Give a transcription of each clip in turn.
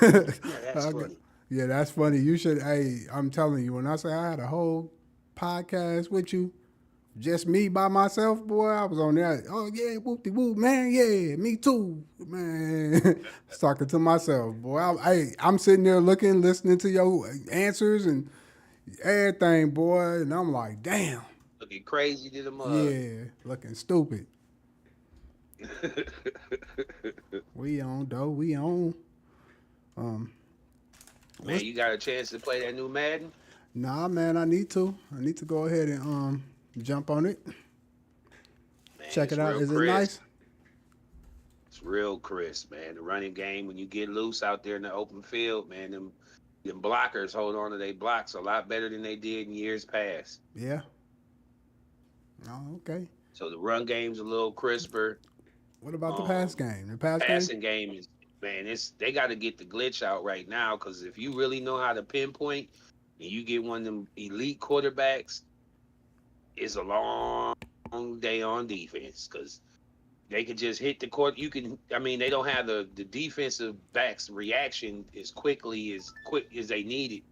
Yeah, that's Okay. funny. Yeah, that's funny. You should. Hey, I'm telling you, when I say I had a whole podcast with you, just me by myself, boy, I was on there. Oh yeah, whoop de whoop, man. Yeah, me too, man. Was talking to myself, boy. I'm sitting there looking, listening to your answers and everything, boy, and I'm like, damn, Looking crazy to the mug. yeah, looking stupid. We on though, we on. Um, Man, what's you got a chance to play that new Madden? Nah, man, I need to. I need to go ahead and jump on it. Man, Check it's it out. real Is it crisp. nice? It's real crisp, man. The running game, when you get loose out there in the open field, man, them blockers hold on to their blocks a lot better than they did in years past. Yeah. Oh, okay. So the run game's a little crisper. What about the pass Um, game? The pass game? Passing game is, man, it's they got to get the glitch out right now because if you really know how to pinpoint and you get one of them elite quarterbacks, it's a long day on defense because they could just hit the court. You can, I mean, they don't have the defensive backs reaction as quick as they need it.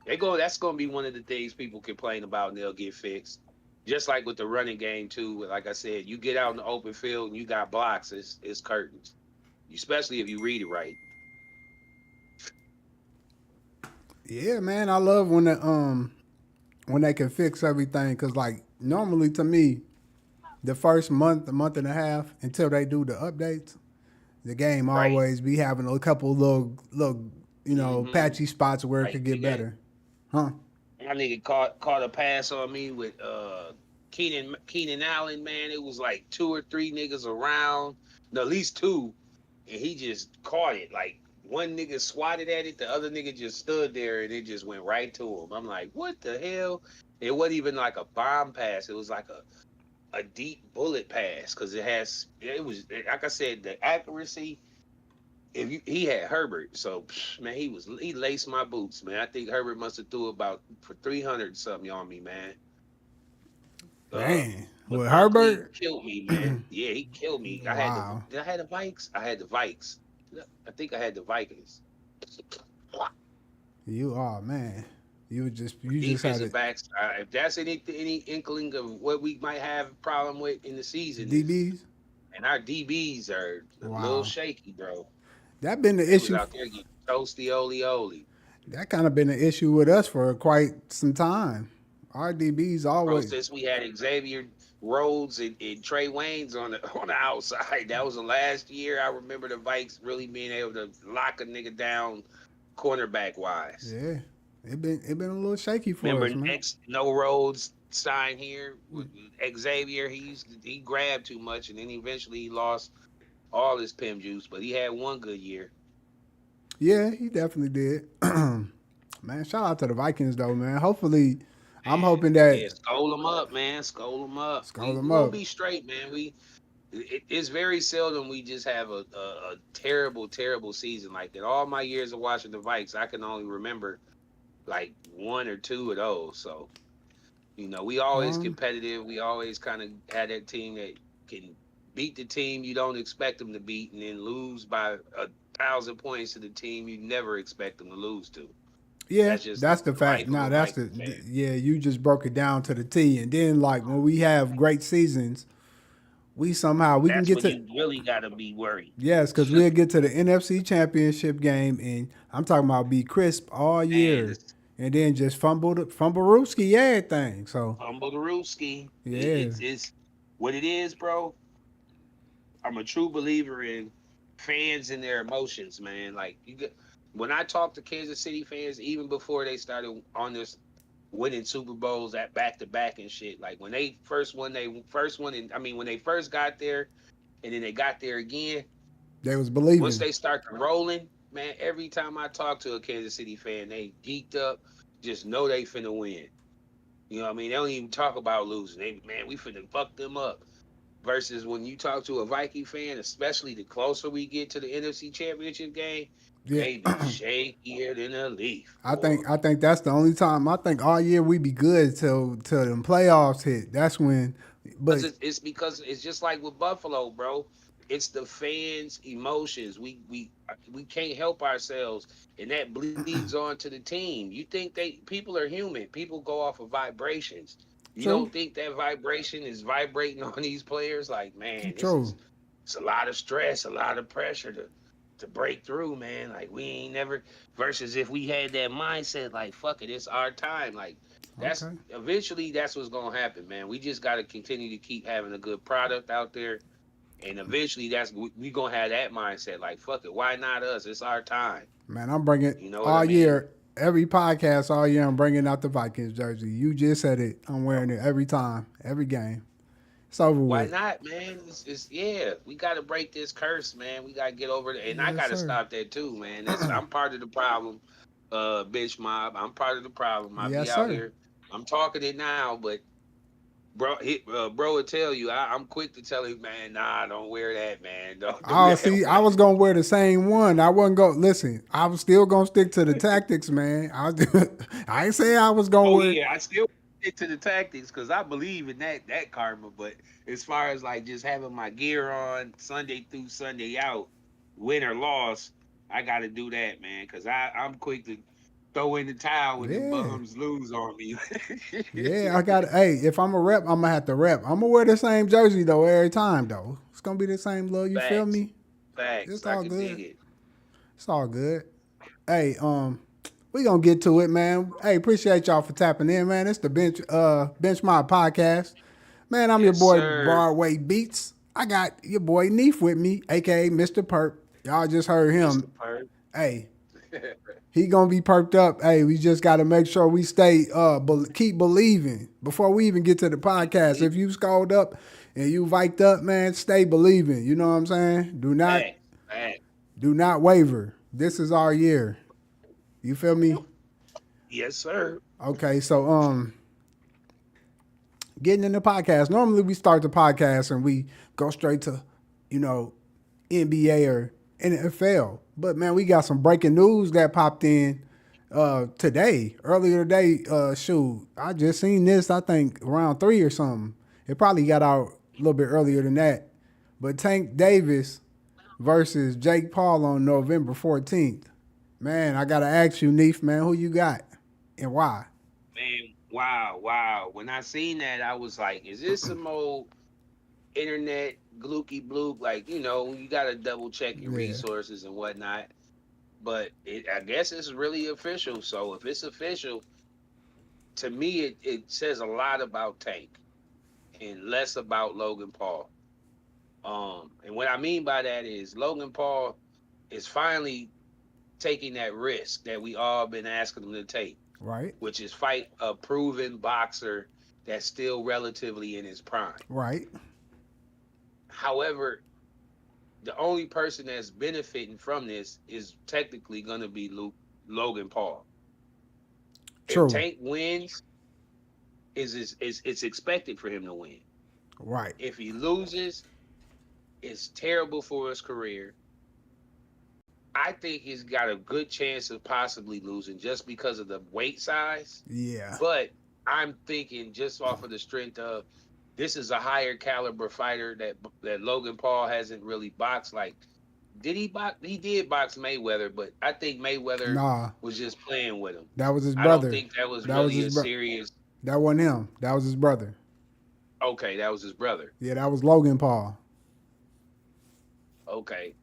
They go. That's going to be one of the things people complain about, and they'll get fixed. Just like with the running game too. Like I said, you get out in the open field and you got blocks. It's curtains. Especially if you read it right. Yeah, man. I love when they can fix everything because like normally to me, the first month, a month and a half until they do the updates, the game Right. always be having a couple little Mm-hmm. patchy spots where it Like could get nigga, better, huh? my nigga caught a pass on me with Keenan Allen. Man, it was like two or three niggas around, no, at least two, and he just caught it. Like one nigga swatted at it, the other nigga just stood there, and it just went right to him. I'm like, what the hell? It wasn't even like a bomb pass. It was like a deep bullet pass because it was like I said, the accuracy. If you, he had Herbert, so man, he laced my boots, man. I think Herbert must have threw about for 300 something on me, man. Uh, Man, but with Barkley Herbert, killed me, man. Yeah, he killed me. wow. Did I had the Vikes? I had the Vikes. I think I had the Vikings. You are man. You just had Defensive it. backs. If that's any inkling of what we might have a problem with in the The season is, DBs. and our DBs are a little Wow. shaky, bro. That been the They was issue. out there getting toasty, oli. That kind of been an issue with us for quite some time. Our DBs Bro, always since we had Xavier Rhodes and Trey Waynes on the on the outside, that was the last year I remember the Vikes really being able to lock a nigga down cornerback wise. yeah. It been a little shaky for Remember us, man. next no Rhodes sign here with Xavier, he grabbed too much and then eventually he lost all his pim juice, but he had one good year. Yeah, he definitely did. Man, shout out to the Vikings though, man. Hopefully, I'm Man, hoping that yeah, skull him up, man. Skull him up. skull We them gonna up. be straight, man. It's very seldom we just have a terrible, terrible season like that. All my years of watching the Vikes, I can only remember like one or two of those. So, we always Um, competitive. We always kind of had that team that can beat the team you don't expect them to beat and then lose by 1,000 points to the team you never expect them to lose to. yeah, That's just that's the the fact. life of Nah, a that's Viking fan. yeah. You just broke it down to the T, and then like when we have great seasons, we can That's get when to you really got to be worried. yes, because we'll get to the NFC Championship game, and I'm talking about be crisp all Man, year, it's and then just fumble Rooski everything. So humble the Rooski. yeah, It's what it is, bro. I'm a true believer in fans and their emotions, man. Like when I talk to Kansas City fans, even before they started on this winning Super Bowls at back to back and shit. Like when they first one, and I mean when they first got there, and then they got there again. they was Once believing. they start rolling, man, every time I talk to a Kansas City fan, they geeked up. Just know they finna win. You know what I mean? They don't even talk about losing. Man, we finna fuck them up. Versus when you talk to a Viking fan, especially the closer we get to the NFC Championship game, Yeah, they be shakier than a leaf, I boy. think I think that's the only time I think all year we be good till them playoffs hit. That's when, but It's because it's just like with Buffalo, bro. It's the fans' emotions. We can't help ourselves, and that bleeds on to the team. You think people are human. People go off of vibrations. You don't True. think that vibration is vibrating on these players? Like, man, True. it's a lot of stress, a lot of pressure to break through, man. Like we ain't never versus if we had that mindset, like fuck it, it's our time. Like that's Okay. eventually that's what's gonna happen, man. We just gotta continue to keep having a good product out there and eventually, that's we gonna have that mindset. Like, fuck it, why not us? It's our time. Man, I'm bringing You know what I all mean? year, every podcast all year. I'm bringing out the Vikings jersey. You just said it. I'm wearing it every time, every game. It's over Why with. not, man? It's yeah. We gotta break this curse, man. We gotta get over it, and I Yes, gotta sir. stop that too, man. That's I'm part of the problem. Bench mob. I'm part of the problem. I be Yes, out sir. here. I'm talking it now, but bro would tell you. I'm quick to tell him, man. Nah, don't wear that, man. Don't do Oh, that, see, I man. was gonna wear the same one. I wasn't gonna listen. I was still gonna stick to the tactics, man. I ain't say I was gonna Oh wear. yeah, I still stick to the tactics because I believe in that karma. But as far as like just having my gear on Sunday through Sunday out, win or loss, I got to do that, man. Because I'm quick to throw in the towel when them Yeah, bums lose on me. yeah. I got. Hey, if I'm a rep, I'm gonna have to rep. I'm gonna wear the same jersey though every time though. It's gonna be the same look. You feel Facts, me? facts. It's I all could dig good. it. It's all good. Hey, we gonna get to it, man. Hey, appreciate y'all for tapping in, man. It's the Bench My Podcast. Man, I'm your Yes, boy sir, Broadway Beats. I got your boy Neef with me, aka Mr. Perp. Y'all just heard Mister him. Perk. Hey, he gonna be perked up. Hey, we just gotta make sure we stay keep believing before we even get to the Keep podcast. If believing. you scored up and you viked up, man, stay believing. You know what I'm saying? Facts, facts. Do not waver. This is our year. You feel me? Yes, sir. Okay, so getting in the podcast. Normally we start the podcast and we go straight to, you know, NBA or NFL. But man, we got some breaking news that popped in today, earlier today. Shoot, I just seen this. I think around 3 or something. It probably got out a little bit earlier than that. But Tank Davis versus Jake Paul on November 14th. Man, I gotta ask you, Neef, man, who you got and why? Man, wow, wow. When I seen that, I was like, is this some old internet glooky bloop? Like, you gotta double check your Yeah, resources and whatnot. But I guess it's really official. So if it's official, to me it says a lot about Tank and less about Logan Paul. And what I mean by that is Logan Paul is finally taking that risk that we all been asking him to take, right, which is fight a proven boxer that's still relatively in his prime. right. However, the only person that's benefiting from this is technically going to be Logan Paul. If True, Tank wins, is it's expected for him to win. right, If he loses, it's terrible for his career. I think he's got a good chance of possibly losing just because of the weight size. yeah. But I'm thinking just off of the strength of this is a higher caliber fighter that Logan Paul hasn't really boxed. Like, did he box? He did box Mayweather, but I think Mayweather Nah, was just playing with him. that was his I don't brother. think that was That was really his a brother. serious. That wasn't him. That was his brother. Okay, that was his brother. Yeah, that was Logan Paul. Okay,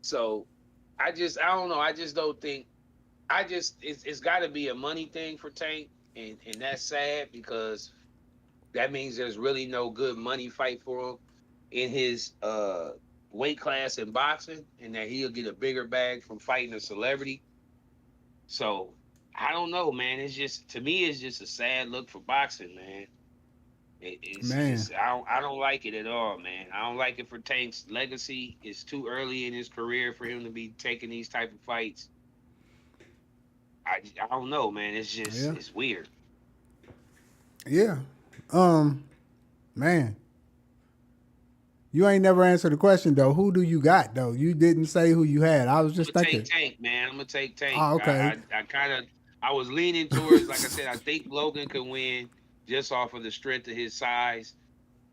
so I don't know. I just don't think. It's got to be a money thing for Tank, and that's sad because that means there's really no good money fight for him in his weight class in boxing, and that he'll get a bigger bag from fighting a celebrity. So I don't know, man. It's just to me, it's just a sad look for boxing, man. It's Man, just I don't like it at all, man. I don't like it for Tank's legacy. It's too early in his career for him to be taking these type of fights. I don't know, man. It's just yeah, it's weird. yeah. Um, man, you ain't never answered the question though. Who do you got though? You didn't say who you had. I was I'm just gonna take thinking. Tank, man. I'm gonna take Tank. Oh, okay. I kind of I was leaning towards, like I said, I think Logan could win just off of the strength of his size,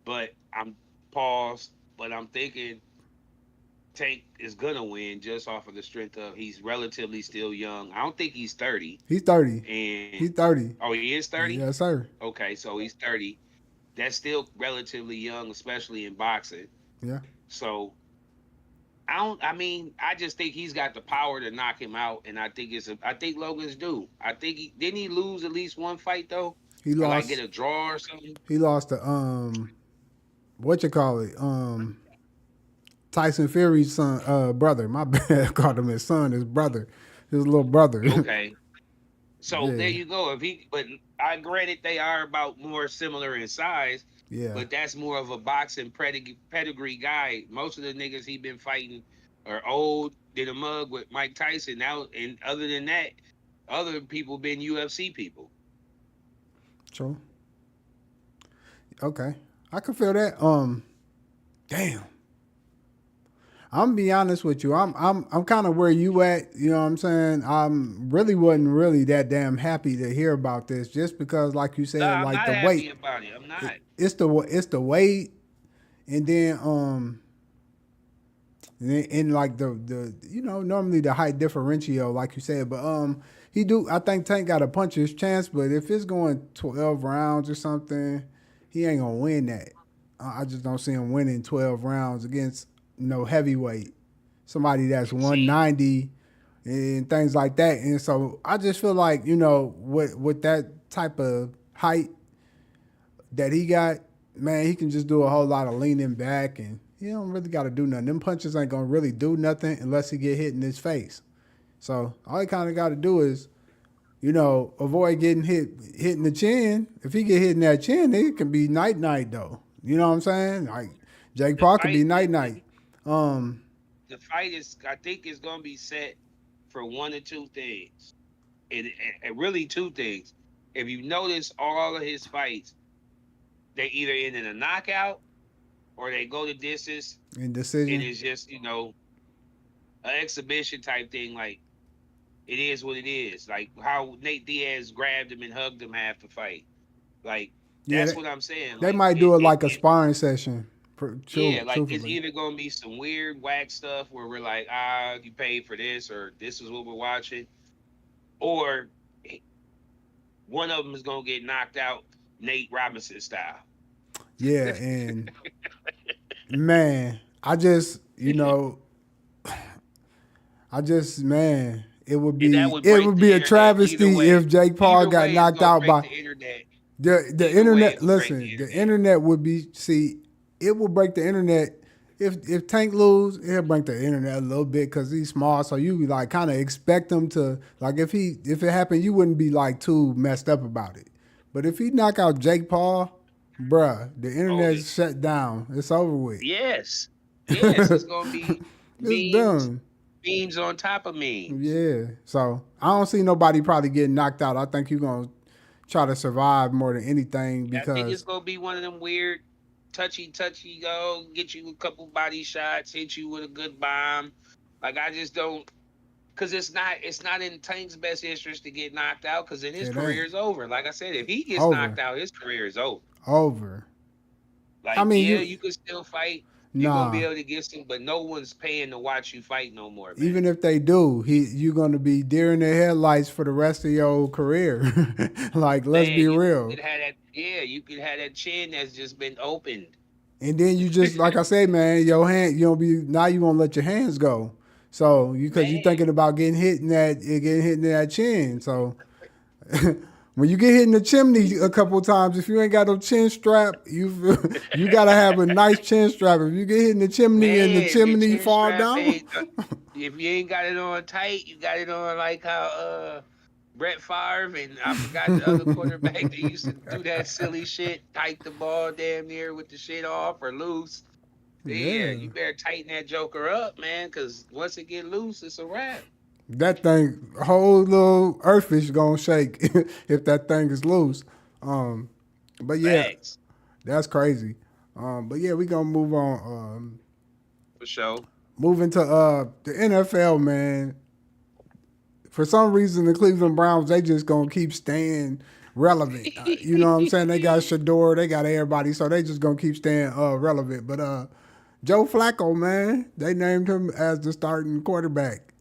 but I'm paused. But I'm thinking Tank is gonna win just off of the strength of he's relatively still young. I don't think he's 30. He's 30. And He's 30. oh, he is 30? Yes, sir. Okay, so he's 30. That's still relatively young, especially in boxing. Yeah. So I just think he's got the power to knock him out, and I think Logan's due. I think he didn't he lose at least one fight though? He Or like get lost. a draw or something? He lost to what you call it? Tyson Fury's son, brother. My bad, I called him his son, his brother, his little brother. Okay. So there Yeah, you go. But I granted they are about more similar in size, yeah. but that's more of a boxing pedigree guy. Most of the niggas he been fighting are old, did a mug with Mike Tyson now, and other than that, other people been UFC people. True. Okay, I can feel that. Damn. I'm gonna be honest with you. I'm kind of where you at. You know what I'm saying? I'm really wasn't really that damn happy to hear about this, just because, like you Nah, said, I'm like not the happy weight. about it. I'm not. It's the weight, and then and like the normally the height differential, like you said, but he do. I think Tank got a puncher's chance, but if it's going 12 rounds or something, he ain't gonna win that. I just don't see him winning 12 rounds against no heavyweight, somebody that's See, 190 and things like that. And so I just feel like with that type of height that he got, man, he can just do a whole lot of leaning back, and he don't really got to do nothing. Them punches ain't gonna really do nothing unless he get hit in his face. So all he kind of got to do is, avoid getting hit in the chin. If he get hit in that chin, it can be night night though. You know what I'm saying? Like Jake the Paul could be fight, night night. Um, the fight is, I think, is gonna be set for one or two things, and really two things. If you notice, all of his fights, they either end in a knockout or they go the distance. in It decision. is just an exhibition type thing. Like it is what it is. Like how Nate Diaz grabbed him and hugged him half the fight. Like Yeah, that's what I'm saying. they Like might do it like a sparring session. yeah, like it's Truthfully. either gonna be some weird whack stuff where we're like, you paid for this, or this is what we're watching, or one of them is gonna get knocked out Nate Robinson style. Yeah, and man, man, And that would it break would the be a internet either travesty way. if Jake Paul Either got way, it's knocked gonna out break by the internet. the Either way, internet. it's gonna break the Listen, the internet. internet would be it will break the internet if Tank lose. It'll break the internet a little bit because he's small. So you like kind of expect him to like if it happened, you wouldn't be like too messed up about it. But if he knock out Jake Paul, bruh, the Oh, internet's shut down. It's over with. yes, yes, it's gonna be It's memes, done. memes on top of memes. Yeah. So I don't see nobody probably getting knocked out. I think you're gonna try to survive more than anything I think it's because gonna be one of them weird, touchy, go get you a couple body shots, hit you with a good bomb. Like I just don't, because it's not in Tank's best interest to get knocked out, because then his it career ain't is over. Like I said, if he gets knocked over. out, his career is over. Over. I Like mean, yeah, you you can still fight. You're gonna be nah. able to get some, but no one's paying to watch you fight no more, man. Even if they do, you're gonna be deer in the headlights for the rest of your career. Like, let's Man, be you real. could have that. Yeah, you could have that chin that's just been opened. And then you just like I say, man, your hand you don't be now you won't let your hands go. So because you Man, thinking about getting hit in that chin. So when you get hit in the chimney a couple times, if you ain't got no chin strap, you gotta have a nice chin strap. If you get hit in the chimney and the man, your chimney chin fall strap down, ain't. If you ain't got it on tight, you got it on like how Brett Favre and I forgot the other quarterback that used to do that silly shit, tight the ball damn near with the shit off or loose. Yeah, yeah, you better tighten that joker up, man, because once it get loose, it's a wrap. that thing whole little earthfish gonna shake if that thing is loose. Um, but yeah, Facts that's crazy. But yeah, we gonna move on. for sure. Moving to the NFL, man. For some reason, the Cleveland Browns they just gonna keep staying relevant. You know what I'm saying? They got Shedeur, they got everybody, so they just gonna keep staying relevant. But Joe Flacco, man. They named him as the starting quarterback.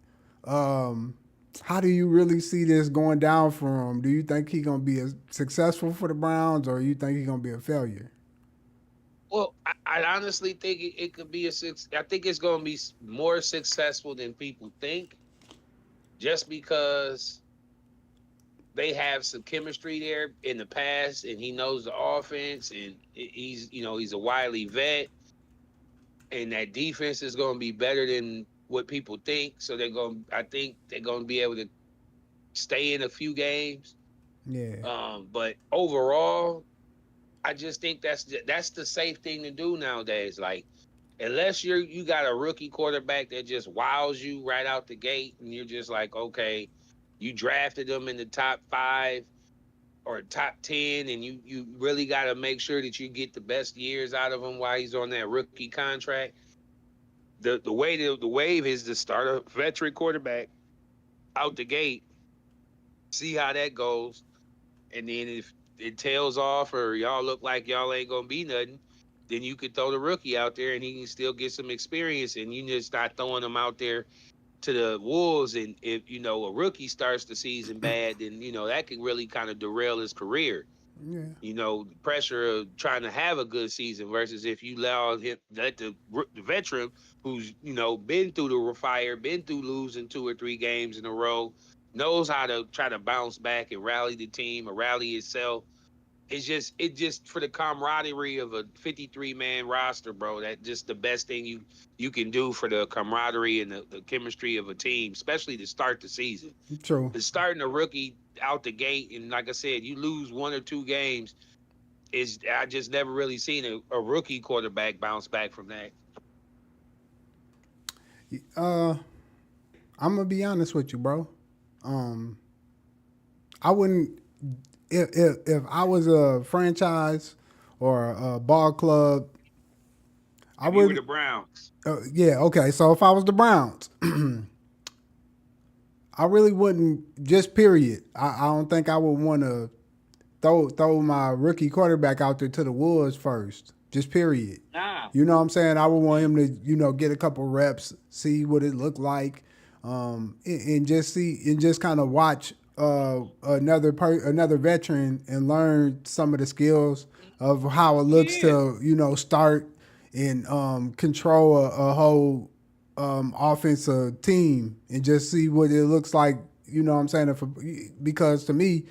Um, how do you really see this going down for him? Do you think he's gonna be successful for the Browns, or you think he's gonna be a failure? Well, I honestly think it could be a six. I think it's going to be more successful than people think, just because they have some chemistry there in the past, and he knows the offense, and he's a wily vet, and that defense is going to be better than what people think. So I think they're going to be able to stay in a few games. Yeah, But overall, I just think that's the safe thing to do nowadays. Like, unless you got a rookie quarterback that just wows you right out the gate, and you're just like, okay, you drafted them in the top 5 or top 10, and you really got to make sure that you get the best years out of him while he's on that rookie contract. The wave is to start a veteran quarterback out the gate, see how that goes, and then if it tails off or y'all look like y'all ain't gonna be nothing, then you could throw the rookie out there and he can still get some experience, and you just start throwing him out there to the wolves. And if a rookie starts the season bad, then that can really kind of derail his career. yeah, The pressure of trying to have a good season versus if you let the veteran who's been through the fire, been through losing 2 or 3 games in a row, knows how to try to bounce back and rally the team or rally itself. It just for the camaraderie of a 53-man roster, bro. That just the best thing you can do for the camaraderie and the chemistry of a team, especially to start the season. true. But starting a rookie out the gate, and like I said, you lose 1 or 2 games, is I just never really seen a rookie quarterback bounce back from that. Uh, I'm gonna be honest with you, bro. Um, I wouldn't if I was a franchise or a ball club. I If you were would. the Browns, Yeah, okay. So if I was the Browns, I really wouldn't. Just period. I don't think I would want to throw my rookie quarterback out there to the wolves first. Just period. nah. You know what I'm saying? I would want him to, get a couple reps, see what it looked like, and just see and just kind of watch another veteran and learn some of the skills of how it looks Yeah, to start and control a whole offensive team and just see what it looks like. You know what I'm saying? Because to me,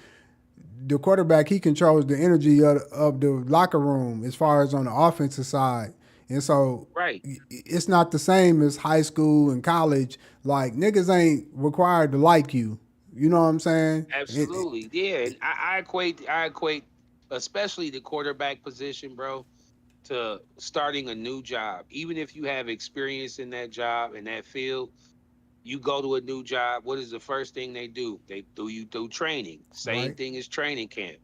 the quarterback, he controls the energy of the locker room as far as on the offensive side. And so right. it's not the same as high school and college. Like niggas ain't required to like you. You know what I'm saying? Absolutely. Yeah. And I equate especially the quarterback position, bro, to starting a new job. Even if you have experience in that job, in that field, you go to a new job. What is the first thing they do? They throw you through training. Same Right, thing as training camp.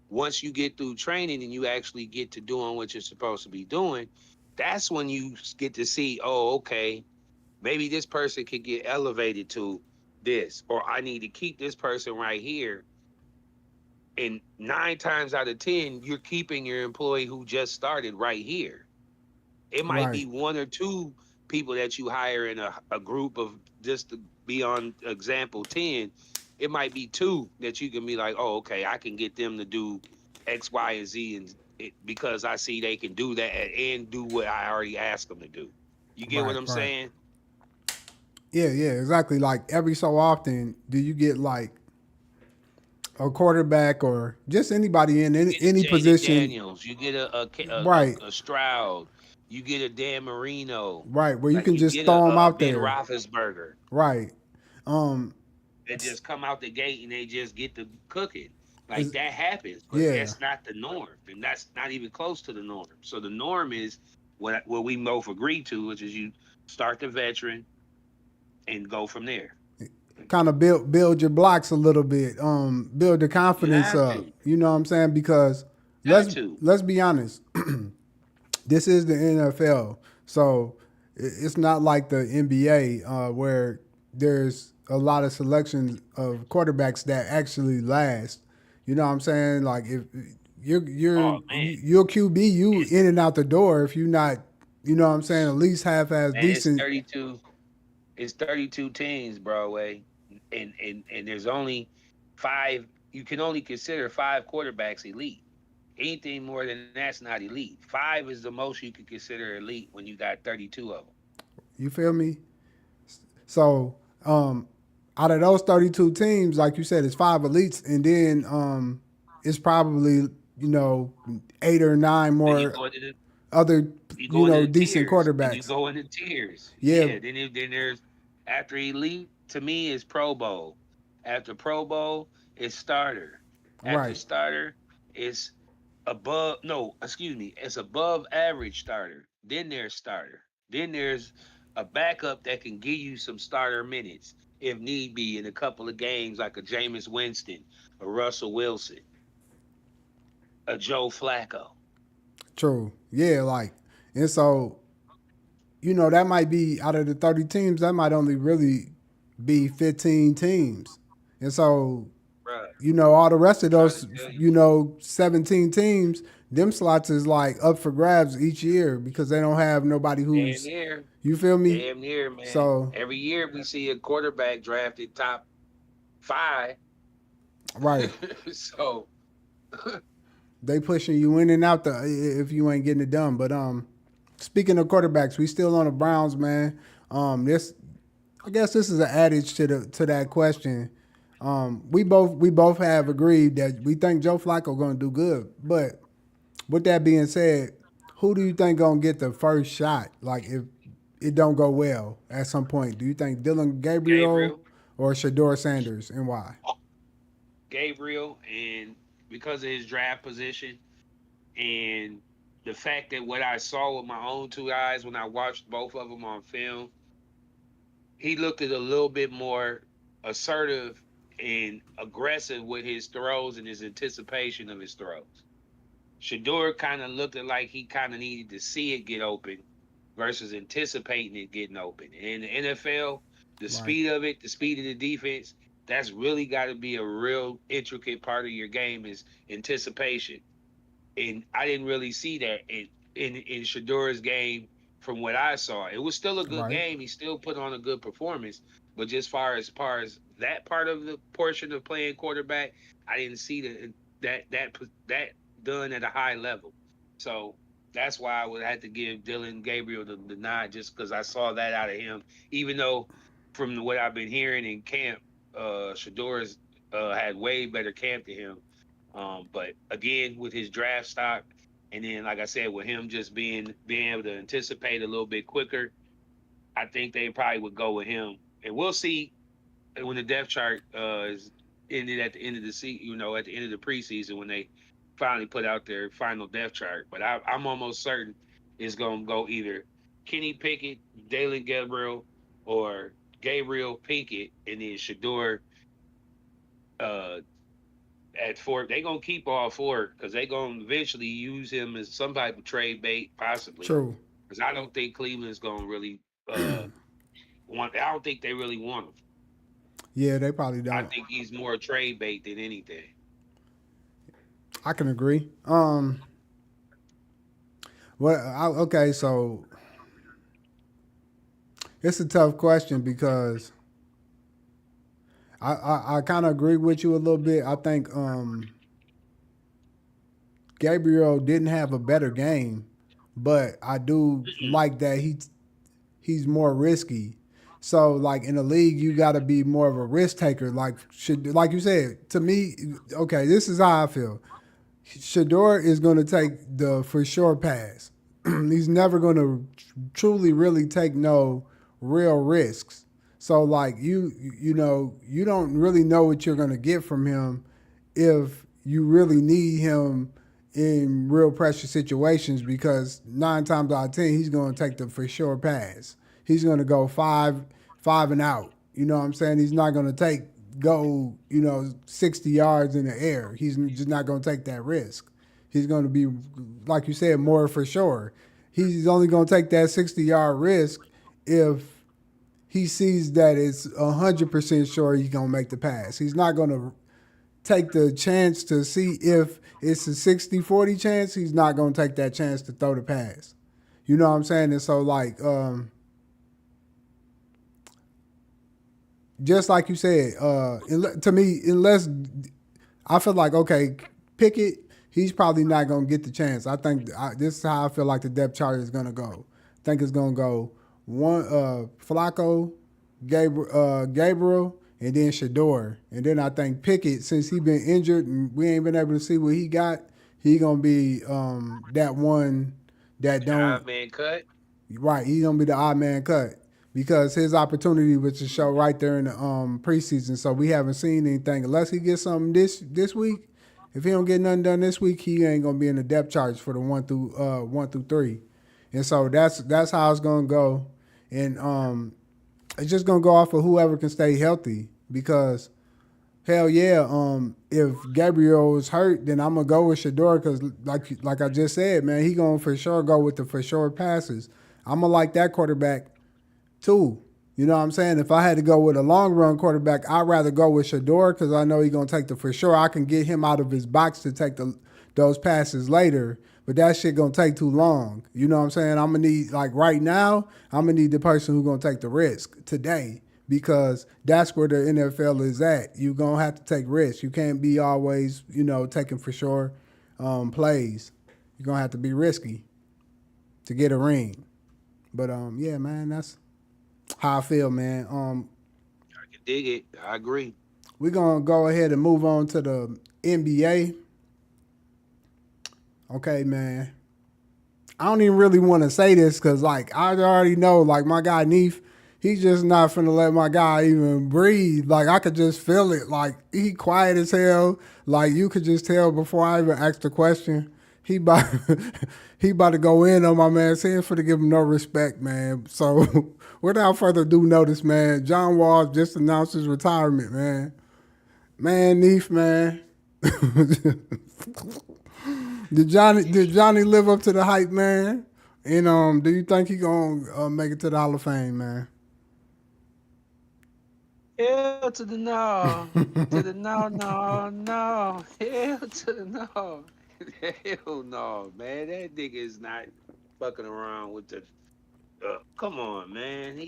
Once you get through training and you actually get to doing what you're supposed to be doing, that's when you get to see, oh, okay, maybe this person could get elevated to this, or I need to keep this person right here. And 9 times out of 10, you're keeping your employee who just started right here. It might right, be 1 or 2 people that you hire in a group of, just to be on example 10. It might be 2 that you can be like, oh, okay, I can get them to do X, Y, and Z, and because I see they can do that and do what I already asked them to do. You get what right, I'm right. saying? Yeah, yeah, exactly. Like every so often, do you get like a quarterback or just anybody in You get a any Jaden position? Daniels, you get Right, a Stroud, you get a Dan Marino, right, where you like can you just get throw them a out Ben there. Roethlisberger Right. Um. that just come out the gate and they just get to cooking. Like Is that happens, but yeah. that's not the norm, and that's not even close to the norm. So the norm is what we both agree to, which is you start the veteran and go from there. Kind of build your blocks a little bit. Build the You confidence have up. to, You know what I'm saying? Because got let's to. let's be honest. This is the NFL, so it's not like the NBA where there's a lot of selections of quarterbacks that actually last. You know what I'm saying? Like if Oh man, you're QB, you it's in and out the door if you're not You know what I'm saying? At least half as Man, it's decent. 32. It's 32 teams, Broadway, and there's only five. You can only consider five quarterbacks elite. Anything more than that's not elite. Five is the most you could consider elite when you got 32 of them. You feel me? So, out of those 32 teams, like you said, it's five elites, and then it's probably eight or nine Then you more go into the other you go into the decent tiers. Then you quarterbacks. go into tiers. Yeah, Yeah. Then there's after elite to me is Pro Bowl. After Pro Bowl is starter. After right, starter is above no, excuse me, it's above average starter. Then there's starter. Then there's a backup that can give you some starter minutes if need be in a couple of games, like a Jameis Winston, a Russell Wilson, a Joe Flacco. true. Yeah, like, and so that might be out of the 30 teams, that might only really be 15 teams, and so Bruh, all the rest I'm of trying to those, tell you. 17 teams, them slots is like up for grabs each year because they don't have nobody Damn who's, near. you feel me? Damn near, man. So, Every year we see a quarterback drafted top five. right. So They pushing you in and out if you ain't getting it done. But speaking of quarterbacks, we still on the Browns, man. This I guess this is an adage to that question. We both have agreed that we think Joe Flacco going to do good. But with that being said, who do you think going to get the first shot? Like if it don't go well at some point, do you think Dylan Gabriel Gabriel, or Shedeur Sanders, and why? Gabriel, and because of his draft position and the fact that what I saw with my own two eyes when I watched both of them on film, he looked at a little bit more assertive and aggressive with his throws and his anticipation of his throws. Shador kind of looked like he kind of needed to see it get open versus anticipating it getting open. And in the NFL, the Right, speed of it, the speed of the defense, that's really got to be a real intricate part of your game is anticipation. And I didn't really see that in Shador's game from what I saw. It was still a good right, game. He still put on a good performance, but just far as that part of the portion of playing quarterback, I didn't see that done at a high level. So that's why I would have to give Dylan Gabriel the nod just because I saw that out of him. Even though from what I've been hearing in camp, Shador's had way better camp than him. But again, with his draft stock, and then like I said, with him just being able to anticipate a little bit quicker, I think they probably would go with him. And we'll see when the depth chart is ended at the end of the season. At the end of the preseason when they finally put out their final depth chart. But I'm almost certain it's gonna go either Kenny Pickett, Dalen Gabriel, or Gabriel Pickett, and then Shador uh, at four. They gonna keep all four because they gonna eventually use him as some type of trade bait, possibly. true. Because I don't think Cleveland's gonna really want. I don't think they really want him. Yeah, they probably I don't. think he's more trade bait than anything. I can agree. Okay, so it's a tough question because I kind of agree with you a little bit. I think Gabriel didn't have a better game, but I do Mm-mm. like that he's more risky. So like in the league, you got to be more of a risk taker. Like you said to me. Okay, this is how I feel. Shador is going to take the for sure pass. He's never going to truly really take no real risks. So like you don't really know what you're going to get from him if you really need him in real pressure situations because 9 times out of 10 he's going to take the for sure pass. He's going to go five and out. You know what I'm saying? He's not going to go 60 yards in the air. He's just not going to take that risk. He's going to be like you said more for sure. He's only going to take that 60-yard risk if he sees that it's 100% sure he's going to make the pass. He's not going to take the chance to see if it's a 60-40 chance. He's not going to take that chance to throw the pass. You know what I'm saying? And so like just like you said, to me, unless I feel like okay, Pickett, he's probably not gonna get the chance. I think this is how I feel like the depth chart is gonna go. I think it's gonna go one Flacco, Gabriel, and then Shedeur, and then I think Pickett, since he been injured and we ain't been able to see what he got, he gonna be that one that The don't odd man cut. right. He gonna be the odd man cut because his opportunity was to show right there in the preseason. So we haven't seen anything unless he gets something this week. If he don't get nothing done this week, he ain't gonna be in the depth charts for the one through three. And so that's how it's gonna go. And it's just gonna go off of whoever can stay healthy because hell yeah, if Gabriel is hurt, then I'm gonna go with Shedeur because like I just said, man, he gonna for sure go with the for sure passes. I'm gonna like that quarterback too. You know what I'm saying? If I had to go with a long run quarterback, I'd rather go with Shedeur because I know he's gonna take the for sure. I can get him out of his box to take those passes later, but that shit gonna take too long. You know what I'm saying? I'm gonna need like right now, I'm gonna need the person who's gonna take the risk today because that's where the NFL is at. You're gonna have to take risks. You can't be always, taking for sure plays. You're gonna have to be risky to get a ring. But yeah, man, that's how I feel, man. I can dig it. I agree. We're gonna go ahead and move on to the NBA. Okay, man. I don't even really want to say this because, like, I already know, like, my guy Neef, he's just not finna let my guy even breathe. Like, I could just feel it. Like, he quiet as hell. Like, you could just tell before I even asked the question. He about, he about to go in on my man. He ain't finna give him no respect, man. So, without further ado, notice, man, John Wall just announced his retirement, man. Man, Neef, man. Did Johnny live up to the hype, man? And do you think he gonna make it to the Hall of Fame, man? Hell to the no. To the no, no, no. Hell to the no. Hell no, man. That nigga is not fucking around with the. Come on, man.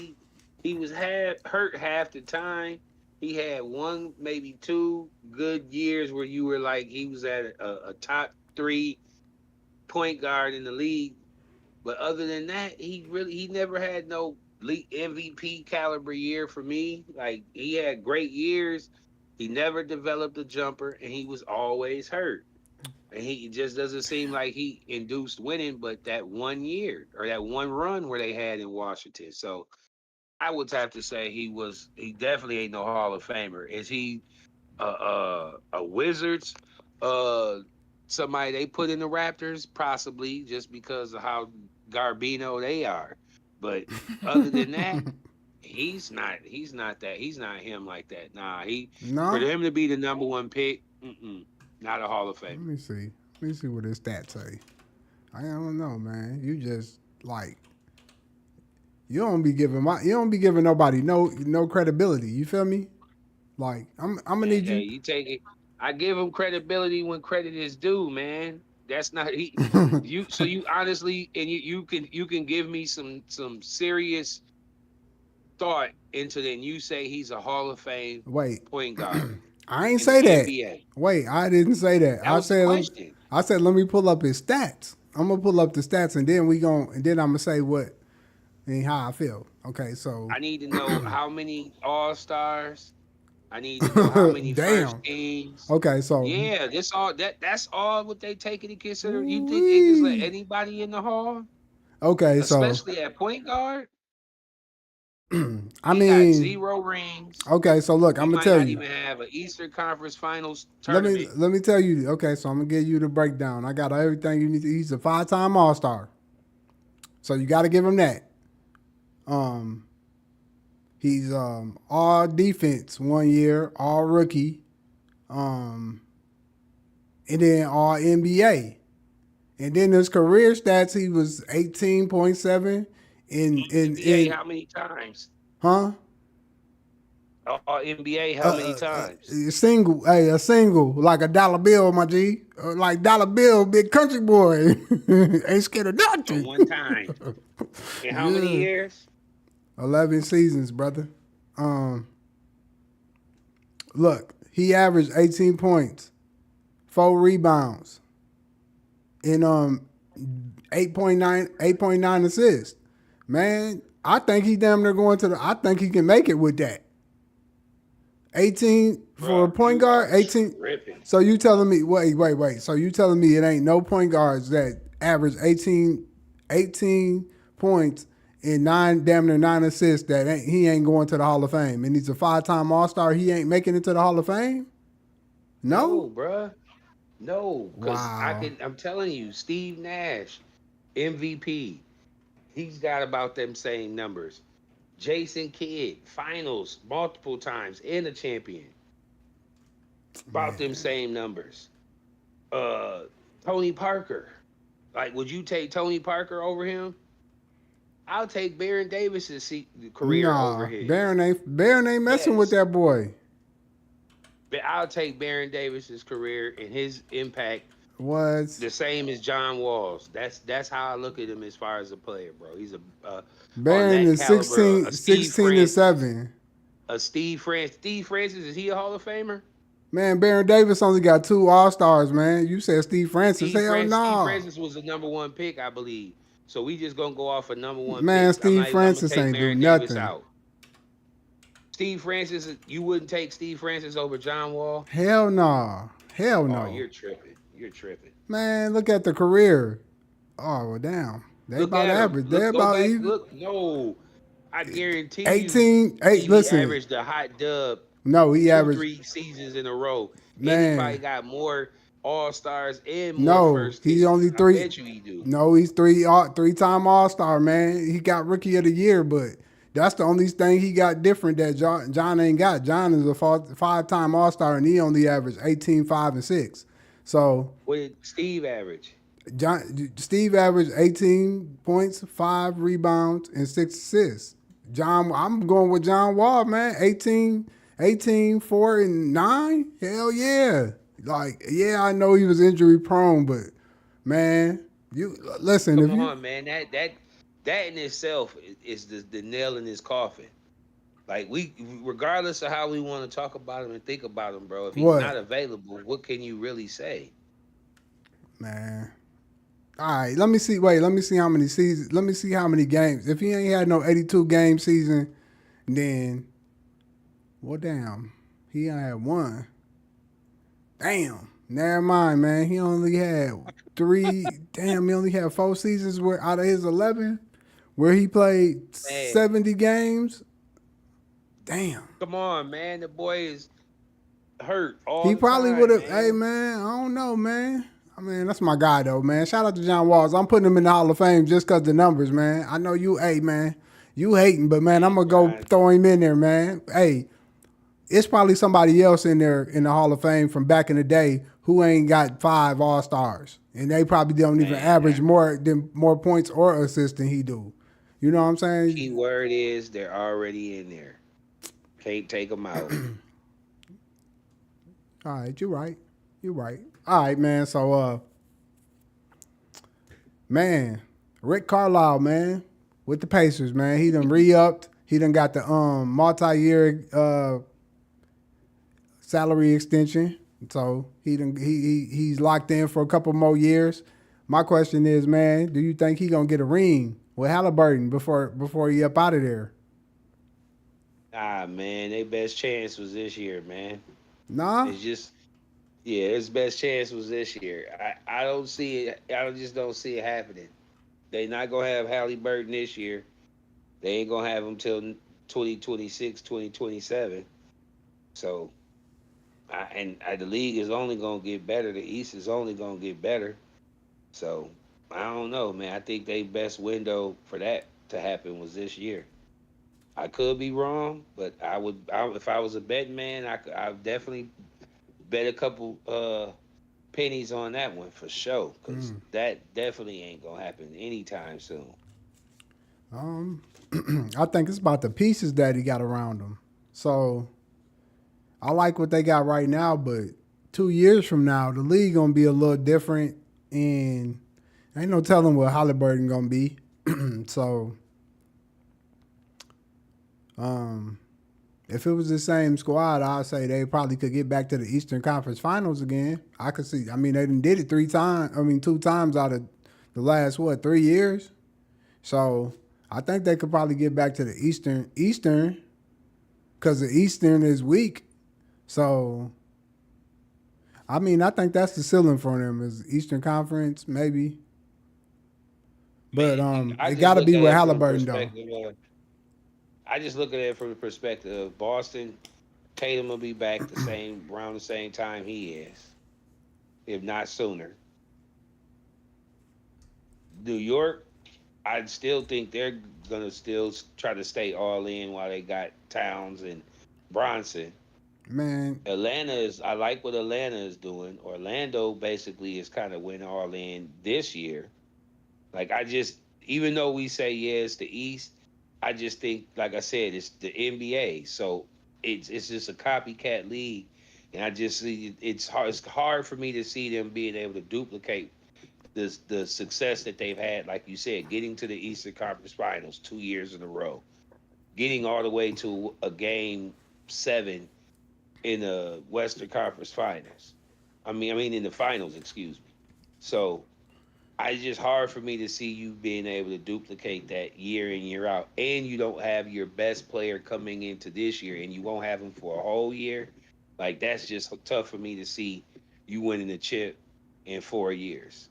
He was hurt half the time. He had one, maybe two good years where you were like he was at a top three point guard in the league. But other than that, he never had no league MVP caliber year for me. Like he had great years. He never developed a jumper, and he was always hurt. And he just doesn't seem like he induced winning, but that one year or that one run where they had in Washington. So I would have to say he definitely ain't no Hall of Famer. Is he a Wizards uh somebody they put in the Raptors? Possibly just because of how Garbino they are. But other than that, he's not him like that. Nah, he for No. him to be the number one pick, not a Hall of Let Famer. me see. Let me see what his stats say. I don't know, man. You just like you don't be giving nobody no credibility. You feel me? Like I'm gonna Hey, need hey, you. you take it. I give him credibility when credit is due, man. That's not he. You so you honestly and you can give me some serious thought into then you say he's a Hall of Fame Wait, point guard I ain't in the say that. NBA. Wait, I didn't say that. That was the question. I said let me pull up his stats. I'm gonna pull up the stats and then I'm gonna say what and how I feel. Okay, so I need to know how many All Stars. I need to know how many first damn. teams. Okay, so Yeah, that's all what they take into consider. You think they just let wee. anybody in the hall, Okay, so especially at point guard? I He got mean, 0 rings. okay, so look, We I'm gonna might tell not you. even have an Eastern Conference Finals Let me tournament. let me tell you. Okay, so I'm gonna give you the breakdown. I got everything you need. He's a 5-time All Star, so you got to give him that. Um, he's all defense 1 year, all rookie, um, and then all NBA. And then his career stats, he was 18.7 in NBA, how many times? huh? All NBA, how many times? A single, like a dollar bill, my G, like dollar bill, big country boy, ain't scared of So nothing. one time. In how many Yeah, years? 11 seasons, brother. Um, Look, he averaged 18 points, 4 rebounds, and 8.9 assists. Man, I think he damn near going to the. I think he can make it with that. 18 for a Bro, point you guard, are 18. tripping. So you telling me, wait. So you telling me it ain't no point guards that average 18 points and damn near 9 assists that he ain't going to the Hall of Fame. And he's a 5-time All-Star, he ain't making it to the Hall of Fame? No? No, bruh. No, because Wow. I'm telling you, Steve Nash, MVP, he's got about them same numbers. Jason Kidd, finals multiple times and a champion. About them Man. same numbers. Uh Tony Parker. Like, would you take Tony Parker over him? I'll take Baron Davis's career over Nah. his. Baron ain't messing with Yes. that boy. But I'll take Baron Davis's career and his impact Was the same as John Wall's. That's how I look at him as far as a player, bro. He's a on Baron that is caliber. 16, 16 and 7. A Steve Francis. Steve Francis, is he a Hall of Famer? Man, Baron Davis only got 2 All-Stars, man. You said Steve Francis. Hell Steve no. Francis was the #1 pick, I believe. So we just gonna go off of #1 Man, picks. Steve I'm gonna Francis take ain't do Baron Davis nothing. out. Steve Francis, you wouldn't take Steve Francis over John Wall? Hell no. Hell Oh, no. you're tripping. You're tripping. Man, look at the career. Oh, well, damn. They Look about at him. average. They Look, go about back. even. Look, no. I guarantee you, 18. Hey, Stevie listen. averaged a hot dub No, he two, averaged. 3 seasons in a row, and he probably Man, got more All Stars and more no. first He teams. only I three. bet you he do. No, he's three-time All-Star, man. He got Rookie of the Year, but that's the only thing he got different that John ain't got. John is a 5-time All-Star, and he only averaged 18, 5, and 6. So What did Steve average? Steve averaged 18 points, 5 rebounds, and 6 assists. I'm going with John Wall, man. 18, 4, and 9. Hell yeah. Like, yeah, I know he was injury prone, but man, you listen, Come if you on, man. That in itself is the nail in his coffin. Like, we, regardless of how we want to talk about him and think about him, bro. If he's what? not available, what can you really say? Man. All right, let me see how many seasons. Let me see how many games. If he ain't had no 82 game season, then well damn. He only had one. Damn. Never mind, man. He only had 3. Damn, he only had 4 seasons where out of his 11 where he played Man, 70 games. Damn. come on, man. The boy is hurt all He the probably would time, have. Hey, man. man, I don't know, man. I mean, that's my guy, though, man. Shout out to John Walls. I'm putting him in the Hall of Fame just because the numbers, man. I know you, hey, man, you hating, but, man, I'm Hey, going to go Brian. throw him in there, man. Hey, it's probably somebody else in there in the Hall of Fame from back in the day who ain't got 5 All-Stars. And they probably don't even Man, average more points or assists than he do. You know what I'm saying? key word is they're already in there. Can't take them out. All right, you're right. You're right. All right, man. So, man, Rick Carlisle, man, with the Pacers, man. He done re-upped. He done got the multi-year salary extension. So he's locked in for a couple more years. My question is, man, do you think he gonna get a ring with Halliburton before he up out of there? Ah, man, their best chance was this year, man. Nah? It's just, yeah, his best chance was this year. I don't see it. Just don't see it happening. They not gonna have Halliburton this year. They ain't gonna have him till 2026, 2027. So, the league is only gonna get better. The East is only gonna get better. So, I don't know, man. I think their best window for that to happen was this year. I could be wrong, but if I was a betting man, I definitely bet a couple pennies on that one for sure, because that definitely ain't gonna happen anytime soon. Um, I think it's about the pieces that he got around him. So I like what they got right now, but 2 years from now, the league gonna be a little different, and ain't no telling what Halliburton gonna be. So, um, if it was the same squad, I'd say they probably could get back to the Eastern Conference Finals again. I could see. I mean, they done did it 3 times. I mean, 2 times out of the last 3 years. So I think they could probably get back to the Eastern, because the Eastern is weak. So I mean, I think that's the ceiling for them is Eastern Conference maybe. But Man, I it just got to look be at with it from the Halliburton though. perspective of I just look at it from the perspective of Boston. Tatum will be back around the same time he is, if not sooner. New York, I still think they're gonna still try to stay all in while they got Towns and Bronson. Man, Atlanta is I like what Atlanta is doing. Orlando basically is kind of went all in this year. Like I just even though we say yeah it's the East, I just think like I said it's the NBA. So it's just a copycat league, and I just see it's hard for me to see them being able to duplicate the success that they've had. Like you said, getting to the Eastern Conference Finals 2 years in a row, getting all the way to a game 7 in the Western Conference Finals. I mean in the finals, excuse me. So it's just hard for me to see you being able to duplicate that year in year out, and you don't have your best player coming into this year, and you won't have him for a whole year. Like that's just tough for me to see you winning the chip in 4 years.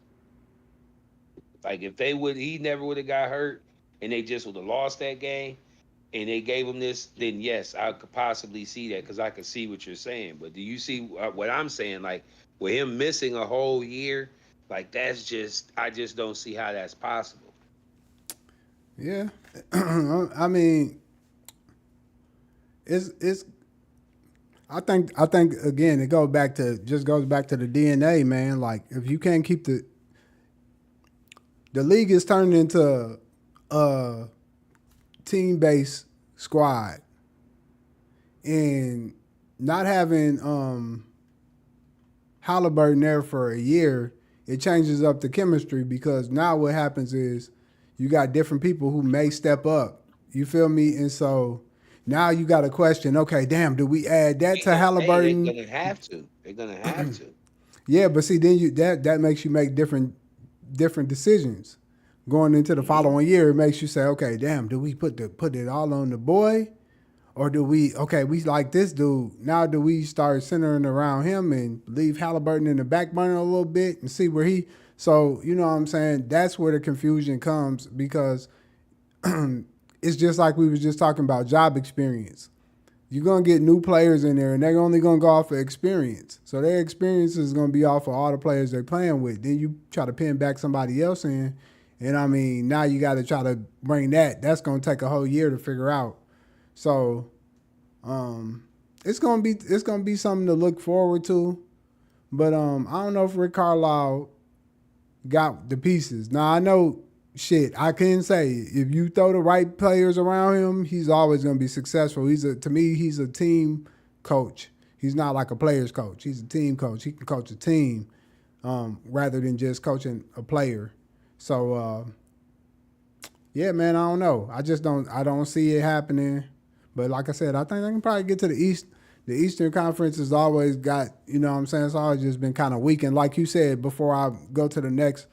Like if he never would have got hurt, and they just would have lost that game, and they gave him this, then yes, I could possibly see that because I could see what you're saying. But do you see what I'm saying? Like with him missing a whole year, like I just don't see how that's possible. yeah. I mean, it's. I think again, it goes back to the DNA, man. Like if you can't keep the league is turning into a team based squad, and not having Halliburton there for a year, it changes up the chemistry because now what happens is you got different people who may step up. You feel me? And so now you got a question. Okay, damn, do we add that to Hey, they're Halliburton? gonna have to. They're gonna have to. Yeah, but see, then that makes you make different decisions going into the Hmm. following year. It makes you say, okay, damn, do we put it all on the boy, or do we like this dude? Now do we start centering around him and leave Halliburton in the back burner a little bit and see where he? So you know what I'm saying? That's where the confusion comes because it's just like we was just talking about job experience. You're gonna get new players in there, and they're only gonna go off of experience. So their experience is gonna be off of all the players they're playing with. Then you try to pin back somebody else in, and I mean now you got to try to bring that. That's gonna take a whole year to figure out. So um, it's gonna be something to look forward to. But I don't know if Rick Carlisle got the pieces. Now I know shit. I can say if you throw the right players around him, he's always gonna be successful. To me he's a team coach. He's not like a players coach. He's a team coach. He can coach a team rather than just coaching a player. So yeah, man, I don't know. I don't see it happening. But like I said, I think I can probably get to the East. The Eastern Conference has always got, you know what I'm saying, it's always just been kind of weak. And like you said, before I go to the next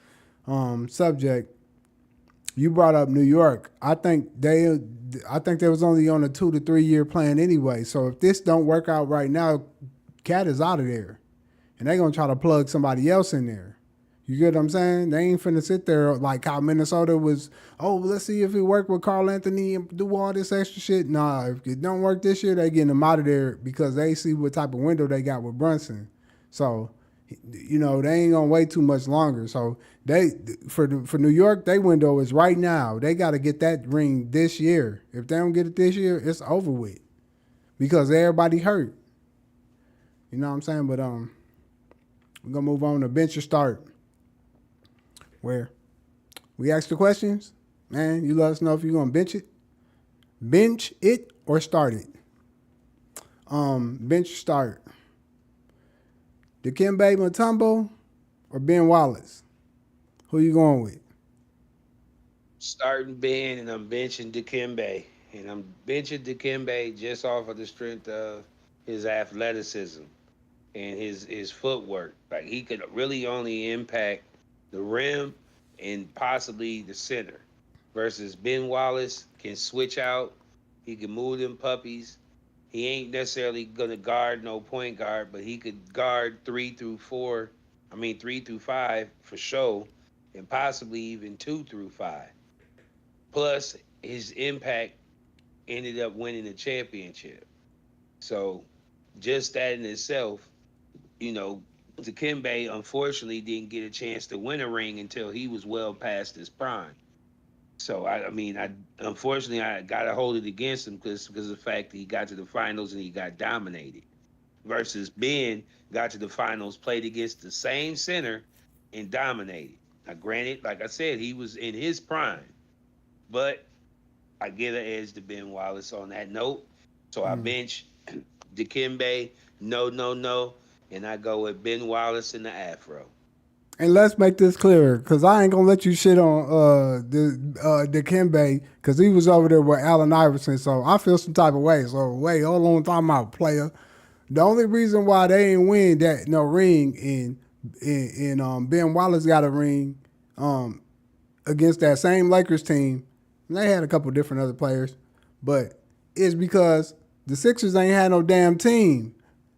subject, you brought up New York. I think they was only on a 2 to 3 year plan anyway. So if this don't work out right now, Cat is out of there, and they gonna try to plug somebody else in there. You get what I'm saying? They ain't finna sit there like how Minnesota was. Oh, let's see if it work with Carl Anthony and do all this extra shit. Nah, if it don't work this year, they getting them out of there because they see what type of window they got with Brunson. So, you know, they ain't gonna wait too much longer. So they for New York, their window is right now. They got to get that ring this year. If they don't get it this year, it's over with because everybody hurt. You know what I'm saying? But we're gonna move on to bench or start, where we ask the questions. Man, you let us know if you're gonna bench it or start it. Bench start. Dikembe Mutombo or Ben Wallace? Who you going with? Starting Ben and I'm benching Dikembe. And I'm benching Dikembe just off of the strength of his athleticism and his footwork. Like he could really only impact the rim and possibly the center. Versus Ben Wallace can switch out. He can move them puppies. He ain't necessarily gonna guard no point guard, but he could guard 3 through 4. I mean 3 through 5 for sure, and possibly even 2 through 5. Plus, his impact ended up winning the championship. So, just that in itself, you know, Dikembe unfortunately didn't get a chance to win a ring until he was well past his prime. So I mean, I unfortunately I got to hold it against him because of the fact that he got to the finals and he got dominated. Versus Ben got to the finals, played against the same center, and dominated. Now, granted, like I said, he was in his prime, but I give an edge to Ben Wallace on that note. So I bench Dikembe, no, no, no, and I go with Ben Wallace in the Afro. And let's make this clear, because I ain't gonna let you shit on Dikembe, because he was over there with Allen Iverson. So I feel some type of way. So wait, hold on, time out, player. The only reason why they ain't win that no ring in Ben Wallace got a ring um, against that same Lakers team. And they had a couple different other players, but it's because the Sixers ain't had no damn team.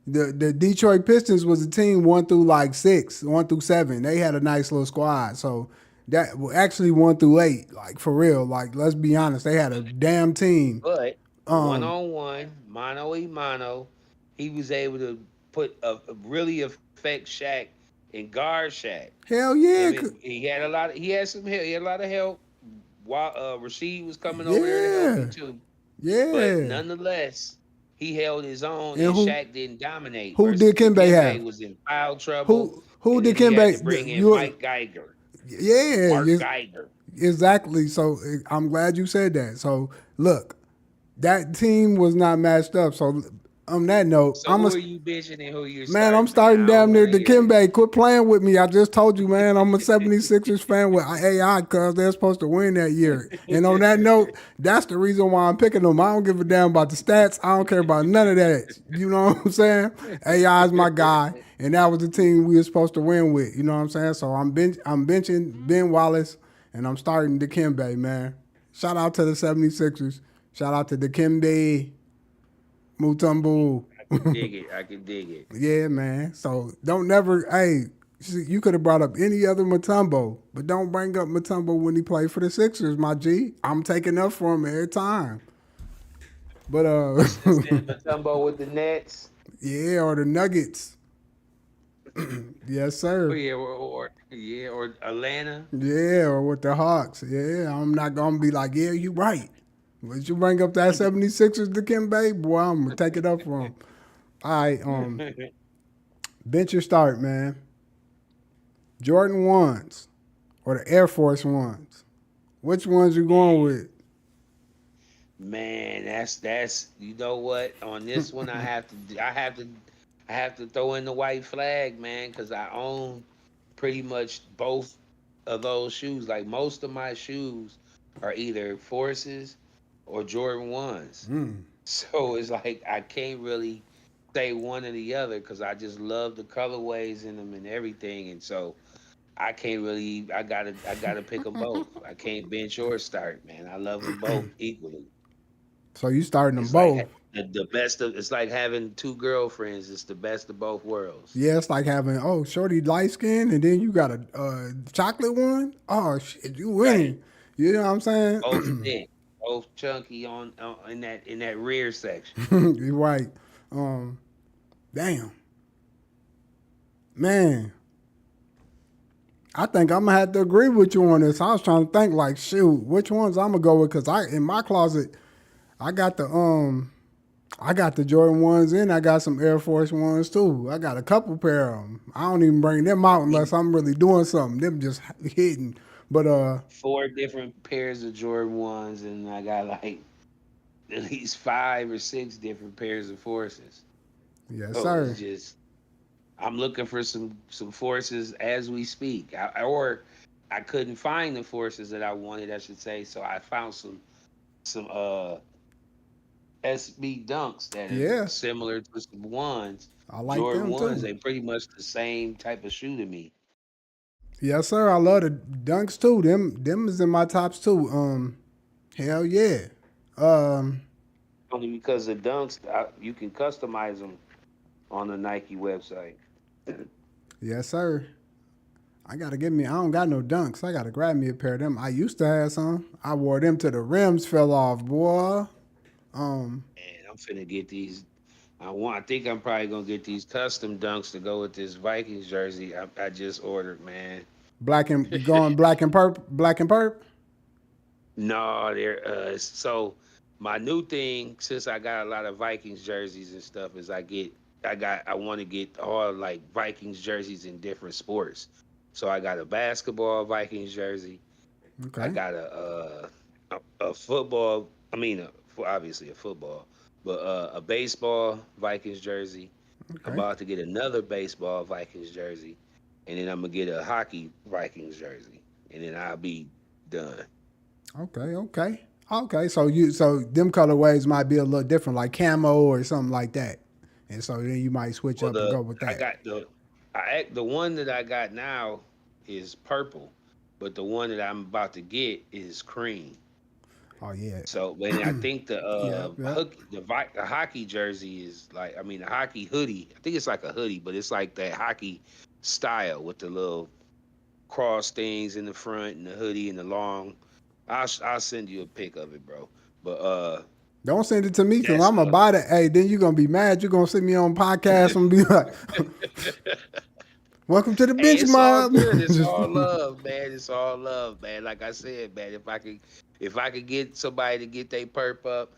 The Detroit Pistons was a team 1 through 6, 1 through 7. They had a nice little squad. So that actually 1 through 8, like for real. Like let's be honest, they had a damn team. But one Um, on one, mano a mano, he was able to put a really affect Shaq and guard Shaq. hell I yeah, mean, he had a lot. He had some help. He had a lot of help. While Rasheed was coming over there to help him yeah, too, but yeah. nonetheless, he held his own, And and Shaq didn't dominate. who Versus did Kimbe Dikembe have? was in foul trouble, Who and did then he had to Kimbe? bring in You Mike Geiger, yeah, Mark Geiger. exactly. So I'm glad you said that. So look, that team was not matched up. So on that note, So who are you benching and who you're man, I'm starting, man? starting I don't damn near want to the hear that. Kimbe. Quit playing with me. I just told you, man, I'm a 76ers fan with AI because they're supposed to win that year. And on that note, that's the reason why I'm picking them. I don't give a damn about the stats. I don't care about none of that. You know what I'm saying? AI is my guy, and that was the team we were supposed to win with. You know what I'm saying? So I'm benching Ben Wallace, and I'm starting Dikembe, man. Shout out to the 76ers. Shout out to Dikembe Mutombo. I can dig it. I can dig it. Yeah, man. So don't never. Hey, you could have brought up any other Mutombo, but don't bring up Mutombo when he played for the Sixers, my G. I'm taking up for him every time. But Instead of Matumbo with the Nets. yeah, or the Nuggets. Yes, Oh sir. yeah, or Atlanta. Yeah, or with the Hawks. Yeah, I'm not gonna be like, yeah, you right. But you bring up that 76ers to Kimbe, boy, I'm gonna take it up for him. All right, bench your start, man. Jordan ones or the Air Force ones? Which ones you going Man, with? man, that's you know what? On this one, I have to throw in the white flag, man, because I own pretty much both of those shoes. Like most of my shoes are either Forces or Jordan ones. So it's like I can't really say one or the other because I just love the colorways in them and everything. And so I can't really. I gotta pick them both. I can't bench or start, man. I love them both equally. So you starting them It's like both? the best of. It's like having two girlfriends. It's the best of both worlds. Yeah, it's like having shorty light skin, and then you got a chocolate one. Oh shit, you Right. winning. You know what I'm saying? Both thick, both chunky in that rear section. You're right. Um, damn, man. I think I'm gonna have to agree with you on this. I was trying to think like, shoot, which ones I'm gonna go with? Cause I in my closet, I got the Jordan ones and I got some Air Force ones too. I got a couple pair of them. I don't even bring them out unless I'm really doing something. Them just hidden. But Four different pairs of Jordan ones, and I got like at least 5 or 6 different pairs of forces. Yes, So it's sir. just I'm looking for some forces as we speak. Or I couldn't find the forces that I wanted, I should say. So I found some SB dunks that are Yeah, similar to some ones. I like Jordan them ones, too. they pretty much the same type of shoe to me. Yes, sir. I love the dunks too. Them is in my tops too. Hell yeah. Um, Only because the dunks, you can customize them on the Nike website. yes, sir. I gotta get me. I don't got no dunks. I gotta grab me a pair of them. I used to have some. I wore them till the rims fell off, boy. Um, And I'm finna get these. I think I'm probably gonna get these custom dunks to go with this Vikings jersey I just ordered, man. black and you going black and purple, black and purple. No, they're so my new thing since I got a lot of Vikings jerseys and stuff is I want to get all like Vikings jerseys in different sports. So I got a basketball Vikings jersey. I Okay, got a football. I mean, obviously a football, but a baseball Vikings jersey. I'm okay, about to get another baseball Vikings jersey, and then I'm gonna get a hockey Vikings jersey, and then I'll be done. okay. So them colorways might be a little different, like camo or something like that. And so then you might switch Well, up and go with I that. got the one that I got now is purple, but the one that I'm about to get is cream. Oh yeah, So when I think yeah, yeah. the hockey jersey is like the hockey hoodie. I think it's like a hoodie, but it's like that hockey style with the little cross things in the front and the hoodie and the long. I'll send you a pic of it, bro. But Don't send it to me because that's I'm about it. Hey, then you're gonna be mad. You're gonna see me on podcast and be like, "Welcome to the Hey, bench it's all mob." good. It's all love, man. It's all love, man. Like I said, man, if I could get somebody to get their perp up,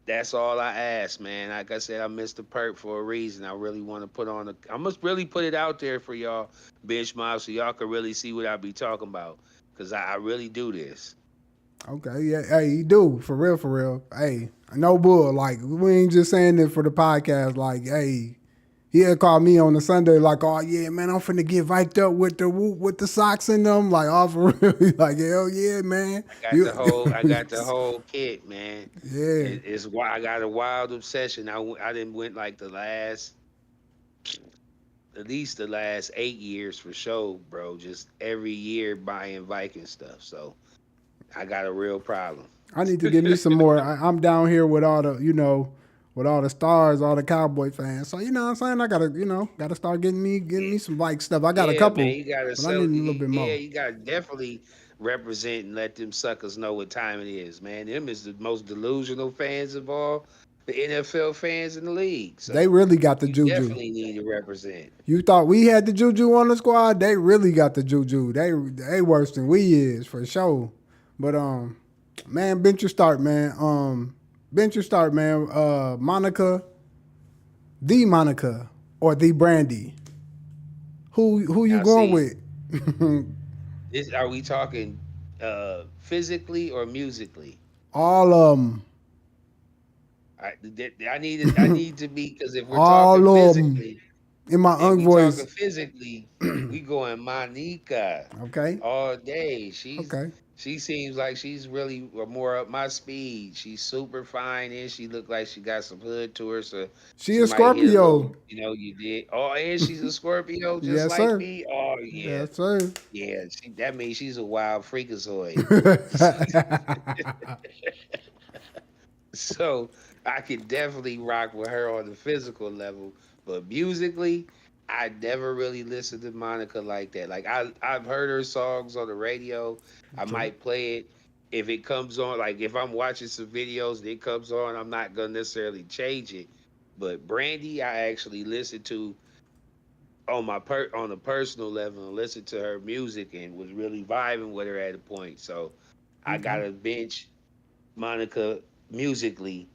that's all I ask, man. Like I said, I missed the perp for a reason. I really want to I must really put it out there for y'all, bench mob, so y'all can really see what I be talking about. Cause I really do this. Okay, yeah, hey, you do for real, for real. Hey, no bull. Like we ain't just saying this for the podcast. Like, hey, he had called me on the Sunday. Like, oh yeah, man, I'm finna get viked up with the socks in them. Like, oh for real. He like, hell yeah, man. You, I got the whole kit, man. yeah. It's why I got a wild obsession. I didn't went like at least the last 8 years for sure, bro. Just every year buying Viking stuff. So I got a real problem. I need to get me some more. I'm down here with all the, with all the stars, all the Cowboy fans. So you know what I'm saying? I gotta, gotta start getting me some like stuff. I got a Yeah, man, couple, you gotta but I need sell. a little bit Yeah, more. you gotta definitely represent and let them suckers know what time it is, man. Them is the most delusional fans of all the NFL fans in the league. They So really got the you juju. definitely need to represent. You thought we had the juju on the squad? They really got the juju. They worse than we is for sure. But man, bench your start, man. Bench your start, man. Monica, the Monica, or the Brandy. Who you Now, going see, with? are we talking physically or musically? All of them. I need to be because if we're talking All of them. physically, In my if unk we talking voice. physically, we going Monica Okay. all day. Okay. She seems like she's really more up my speed. She's super fine and she look like she got some hood to her, so She she a might hit a little. Scorpio. You did. Oh, and she's a Scorpio just Yes, like sir. me. Oh yeah, Yes, sir. yeah. That means she's a wild freakazoid. So I could definitely rock with her on the physical level, but musically, I never really listened to Monica like that. Like I've heard her songs on the radio. I True. might play it if it comes on. Like if I'm watching some videos and it comes on, I'm not gonna necessarily change it. But Brandy, I actually listened to on a personal level and listened to her music and was really vibing with her at a point. So I Okay. got to bench Monica musically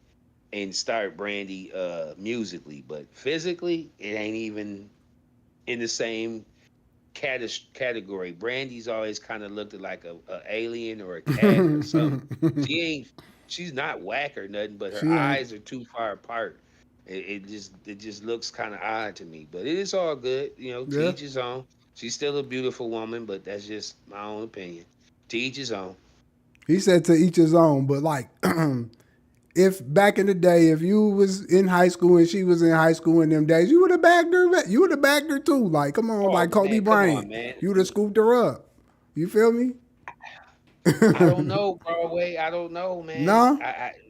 and start Brandy musically, but physically it ain't even in the same category. Brandy's always kind of looked like a alien or a cat or something. She ain't. she's not whack or nothing, but her She ain't. eyes are too far apart. It just looks kind of odd to me. But it is all good, To Yeah. each his own. She's still a beautiful woman, but that's just my own opinion. To each his own. He said to each his own, but like if back in the day, if you was in high school and she was in high school in them days, you would have bagged her. You would have bagged her too. Like, come on, Oh like Kobe man, come on, Bryant, man. you would have scooped her up. You feel me? I don't know, Broadway. I don't know, man. Nah,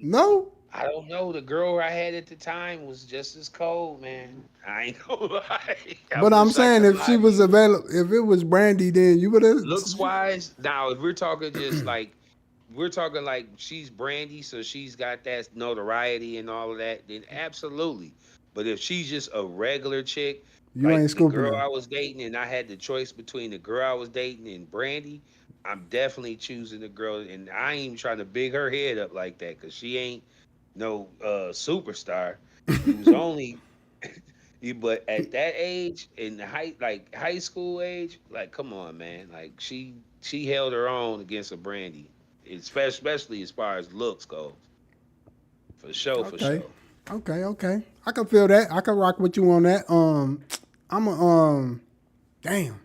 no. I don't know. The girl I had at the time was just as cold, man. I ain't gonna lie. I But I'm wish I saying could if she lie to was you. available, if it was Brandy, then you would have. Looks wise, now if we're talking just like we're talking like she's Brandy, so she's got that notoriety and all of that, then absolutely. But if she's just a regular chick, You ain't like the scooping girl her. I was dating, and I had the choice between the girl I was dating and Brandy, I'm definitely choosing the girl. And I ain't even trying to big her head up like that because she ain't no superstar. She was only but at that age, in the high school age, like come on, man, like she held her own against a Brandy, especially as far as looks go, for sure, for Okay, sure. okay. I can feel that. I can rock with you on that. I'm a damn.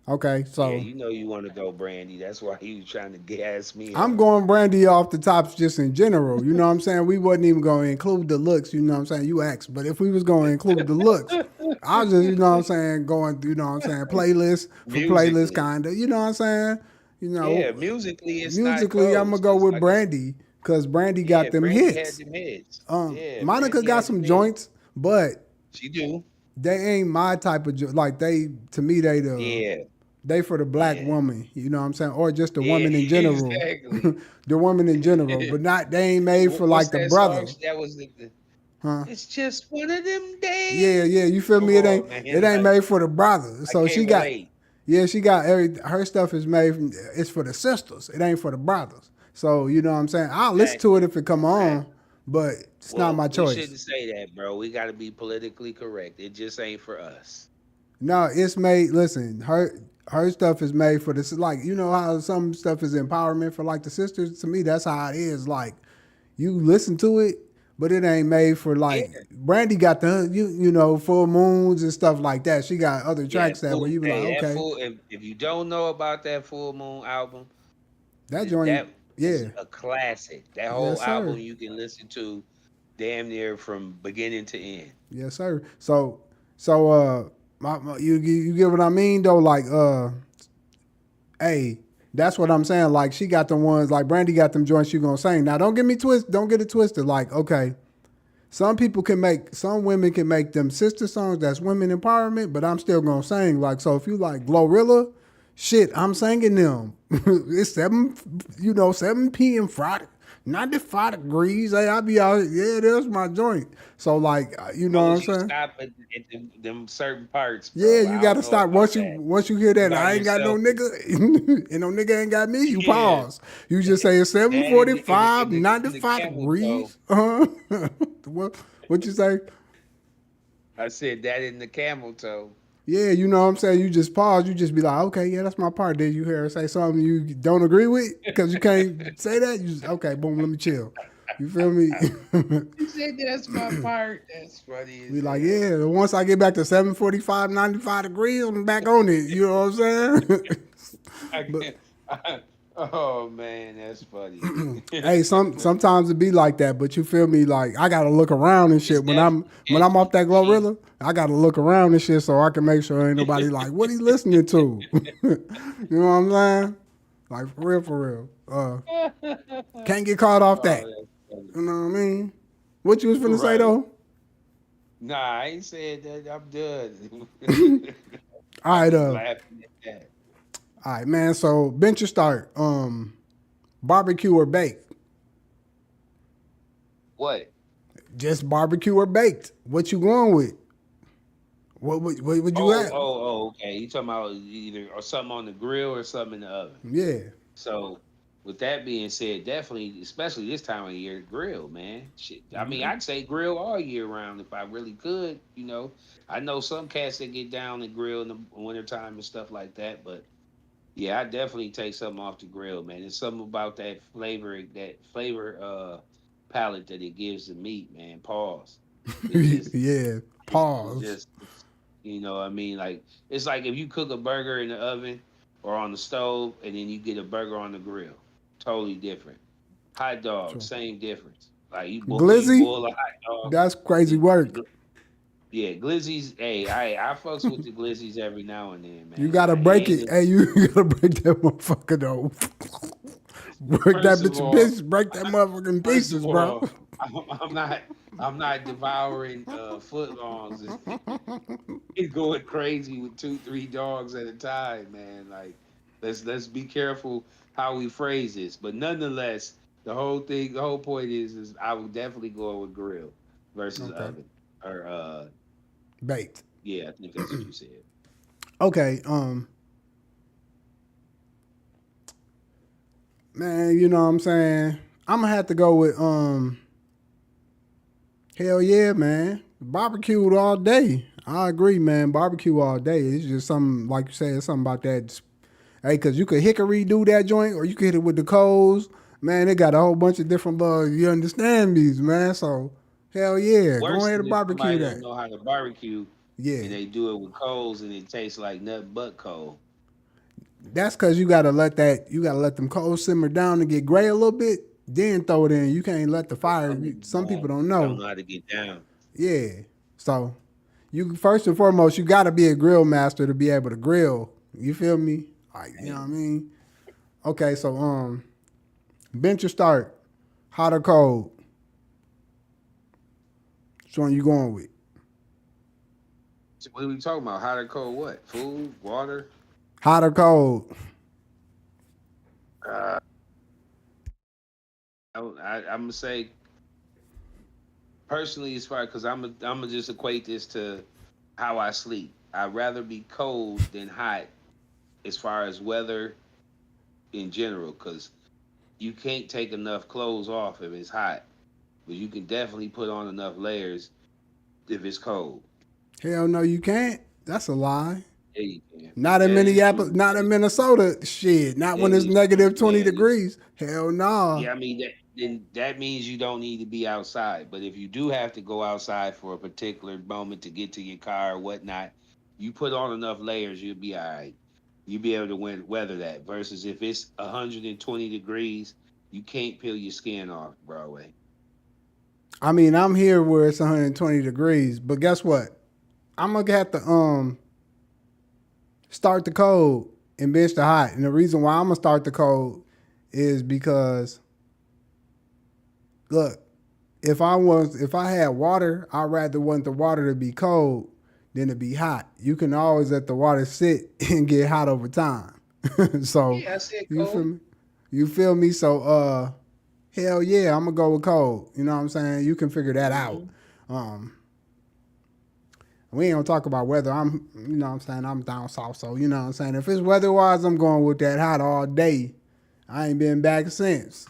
Okay, Yeah, so you know you want to go Brandy. That's why he was trying to gas me I'm up. going Brandy off the tops just in general. You know what I'm saying? We wasn't even going to include the looks. You know what I'm saying? You asked, but if we was going to include the looks, I was just, you know what I'm saying, going, you know what I'm saying, playlist for playlist Musically, kind of. You know what I'm saying? You yeah, know, musically it's not musically, I'm gonna close. go Cause with like I, Brandy because Brandy yeah, got them Brandy had hits. them hits. Yeah, Monica Brandy got had them some hits. joints, but She do. they ain't my type of like they to me Yeah, they for the black yeah, woman, you know what I'm saying, or just the yeah, woman in general, exactly. the woman in general, but not they ain't made for What's like the that song? brother, That was the huh? It's just one of them Yeah, days. yeah, you feel Come me? on, It man. ain't Like made for the brother, I so can't she got relate. yeah, she got her stuff is made from, it's for the sisters, it ain't for the brothers. So you know what I'm saying. I'll listen to it Exactly. if it come on, Exactly. but it's not Well, my we choice. shouldn't say that, bro. We got to be politically correct. It just ain't for us. No, it's made. Listen, her stuff is made for this. Like you know how some stuff is empowerment for like the sisters. To me, that's how it is. Like you listen to it, but it ain't made for like Yeah. Brandy got the you know full moons and stuff like that. She got other Yeah. tracks that where you be like, That okay, full. If you don't know about that Full Moon album, that joint, that is yeah, a classic. That whole yes album sir, you can listen to damn near from beginning to end. yes sir. So you get what I mean though, like hey, that's what I'm saying. Like she got the ones like Brandy got them joints you gonna sing. Now don't get it twisted. Like, okay, some women can make them sister songs that's women empowerment, but I'm still gonna sing. Like, so if you like Glorilla, shit, I'm singing them. It's 7 p.m. Friday. 95 degrees. Hey, I be out. Yeah, there's my joint. So like, you As know what long I'm as you saying? stop at them certain parts, Yeah, bro. you I gotta don't know stop about that. once you hear that. By I ain't got no yourself. nigga, and no nigga ain't got me. You Yeah. pause. You just say it's seven That forty in five, the ninety in the five camel toe. degrees. What you say? I said that in the camel toe. Yeah, you know what I'm saying. You just pause. You just be like, okay, yeah, that's my part. Then you hear her say something you don't agree with because you can't say that. You just okay, boom, let me chill. You feel me? You said that's my part. That's funny as Be like, hell. yeah. Once I get back to 745, 95 degrees, I'm back on it. You know what I'm saying? I But can't. Oh man, that's funny. hey, sometimes it be like that, but you feel me? Like I gotta look around and It's shit when I'm definitely when and I'm off that she Glorilla. I gotta look around and shit so I can make sure ain't nobody like what he listening to. You know what I'm saying? Like for real. Can't get caught off Oh, that. that's funny. You know what I mean? What you was finna say Right. though? Nah, I ain't said that. I'm done. All I'm right, just laughing at that. all right, man. So bench or start? Barbecue or baked? What? Just barbecue or baked? What you going with? What would you Oh, have? oh, oh, okay. You talking about either or something on the grill or something in the oven. Yeah. So, with that being said, definitely, especially this time of year, grill, man. Shit. I mean, I'd say grill all year round if I really could. I know some cats that get down and grill in the wintertime and stuff like that, but Yeah, I definitely take something off the grill, man. There's something about that flavor palette that it gives the meat, man. Pause. It just Yeah. it's Pause. just you know what I mean? Like it's like if you cook a burger in the oven or on the stove and then you get a burger on the grill. Totally different. Hot dog, True. same difference. Like you Glizzy, boil a hot dog that's crazy and work. yeah, glizzies. Hey, I fucks with the glizzies every now and then, You man. gotta Like it break ain't it. Hey, you gotta break that motherfucker though. Break that first of bitch in all, pieces. Break that motherfucker in first of pieces, bro. all, I'm not I'm not devouring footlongs and going crazy with two, three dogs at a time, man. Like let's be careful how we phrase this. But nonetheless, the whole point is I would definitely go with grill versus Okay. oven. Or Baked. yeah, I think that's what you said. Okay. Man, you know what I'm saying? I'm gonna have to go with hell yeah, man. Barbecued all day. I agree, man. Barbecue all day. It's just something like you said, something about that. Hey, cause you could hickory do that joint, or you could hit it with the coals. Man, they got a whole bunch of different bugs. You understand these, man? So hell yeah, go Worse ahead than and if barbecue somebody don't that. know how to barbecue Yeah, and they do it with coals and it tastes like nothing but coal. that's cause you gotta let them coals simmer down and get gray a little bit. Then throw it in. You can't let the But fire. some niggas Some people don't don't know. know how to get down. Yeah. So you first and foremost, you got to be a grill master to be able to grill. You feel me? Like you know what I Hey, mean? Okay, so bench or start, hot or cold? Which one you going with? so what are we talking about? Hot or cold? What? Food, water? Hot or cold? Uh, I'm gonna say personally, as far because I'm gonna just equate this to how I sleep. I'd rather be cold than hot as far as weather in general, because you can't take enough clothes off if it's hot, but you can definitely put on enough layers if it's cold. Hell no, you can't. That's a lie. Yeah, you can. Not in That is Minneapolis. true. Not in Minnesota. Shit. Not That when it's is true, negative 20 man. It's degrees. Hell nah. yeah, I mean that then that means you don't need to be outside. But if you do have to go outside for a particular moment to get to your car or whatnot, you put on enough layers, you'll be all right. You'll be able to weather that. Versus if it's 120 degrees, you can't peel your skin off, Broadway. I mean, I'm here where it's 120 degrees, but guess what? I'm gonna have to start the cold and bench the hot. And the reason why I'm gonna start the cold is because look, if I had water, I'd rather want the water to be cold than to be hot. You can always let the water sit and get hot over time. So Yeah, I said you feel cold. me? You feel me? So hell yeah, I'm gonna go with cold. You know what I'm saying? You can figure that out. Hmm. Um we ain't gonna talk about weather. You know what I'm saying? I'm down south, so you know what I'm saying? If it's weather wise, I'm going with that hot all day. I ain't been back since.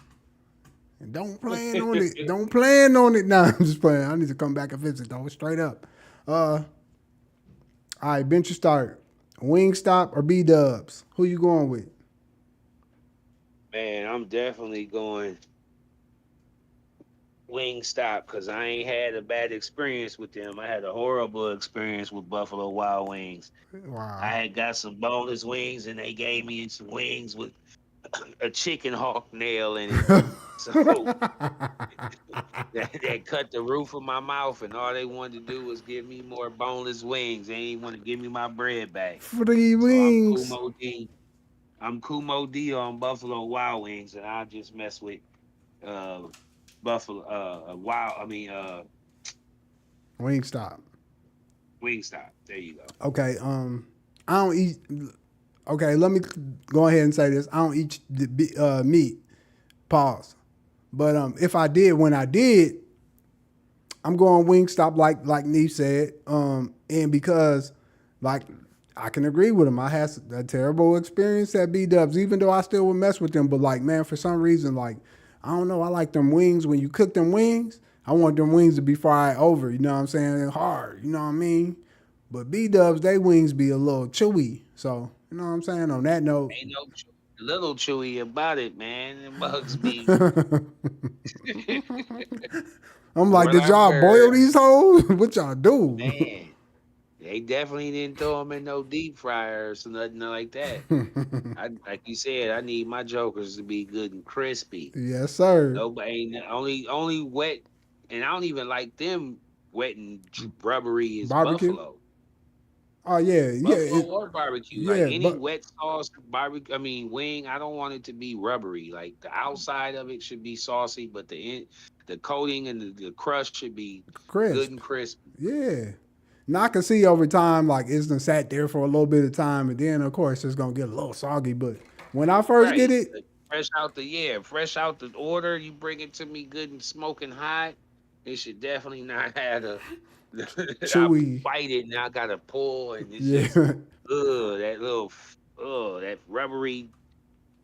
And don't plan on it. Don't plan on it. Nah, I'm just playing. I need to come back and visit though, straight up. All right, bench or start. Wingstop or B Dubs? Who you going with? Man, I'm definitely going Wingstop because I ain't had a bad experience with them. I had a horrible experience with Buffalo Wild Wings. I Wow. had got some boneless wings and they gave me some wings with a chicken hawk nail in it. So that cut the roof of my mouth, and all they wanted to do was give me more boneless wings. They ain't want to give me my bread back. Free So I'm wings. Kumo D. I'm Kumo D on Buffalo Wild Wings, and I just mess with uh Buffalo Wild. I mean Wingstop. Wingstop. There you go. Okay. I don't eat. Okay, let me go ahead and say this. I don't eat meat. Pause. But if I did, when I did, I'm going Wingstop like Neve said. And because like I can agree with him. I had a terrible experience at B Dubs, even though I still would mess with them. But like, man, for some reason, like I don't know, I like them wings. When you cook them wings, I want them wings to be fried over. You know what I'm saying? Hard. You know what I mean? But B Dubs, they wings be a little chewy. So you know what I'm saying. On that note, Ain't no little chewy about it, man. The bugs be I'm like, what did I've y'all boil heard, these hoes? What y'all do? man. They definitely didn't throw them in no deep fryers or nothing like that. I like you said, I need my jokers to be good and crispy. Yes, sir. Nobody only wet, and I don't even like them wet and rubbery as Barbecue. buffalo. Oh yeah, yeah, Buffalo or barbecue, like yeah. any But wet sauce barbecue. I mean, wing. I don't want it to be rubbery. Like the outside of it should be saucy, but the coating and the crust should be good crisp. and crispy. Yeah. Now I can see over time, like it's done sat there for a little bit of time, and then of course it's gonna get a little soggy. But when I first get Right. it, Like, fresh out the order. You bring it to me good and smoking hot. It should definitely not have a. I chewy. bite it and I gotta pull, and it's just Yeah, that little that rubbery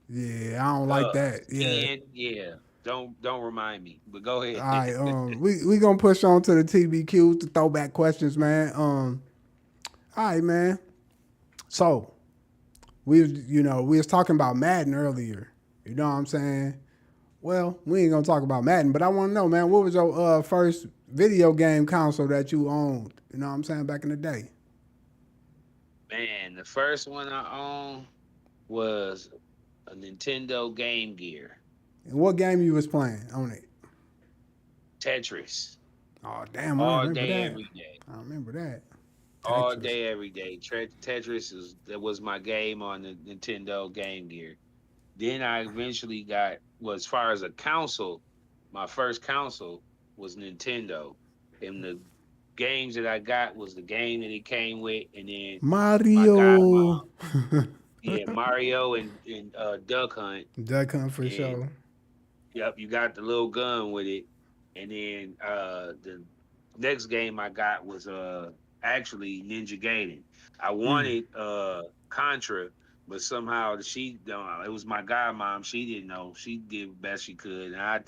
yeah. I don't like that. Yeah. skin. Yeah, don't remind me. But go All ahead. right. We gonna push on to the TBQs, the throwback questions, man. All right, man. So we was talking about Madden earlier. You know what I'm saying? Well, we ain't gonna talk about Madden, but I want to know, man, what was your first video game console that you owned? You know what I'm saying, back in the day. Man, the first one I owned was a Nintendo Game Gear, And what game you was playing on it? Tetris, Oh, damn, I all remember day, that. every day. I remember that. All Tetris. day, every day. Tetris was my game on the Nintendo Game Gear. Then I eventually as far as a console, my first console was Nintendo, and the games that I got was the game that it came with, and then my godmom, Mario. yeah, Mario and Duck Hunt, Duck Hunt for and sure. yep, you got the little gun with it, and then the next game I got was actually Ninja Gaiden. I Mm. wanted Contra, but somehow she it was my godmom. She didn't know. She did the best she could, and I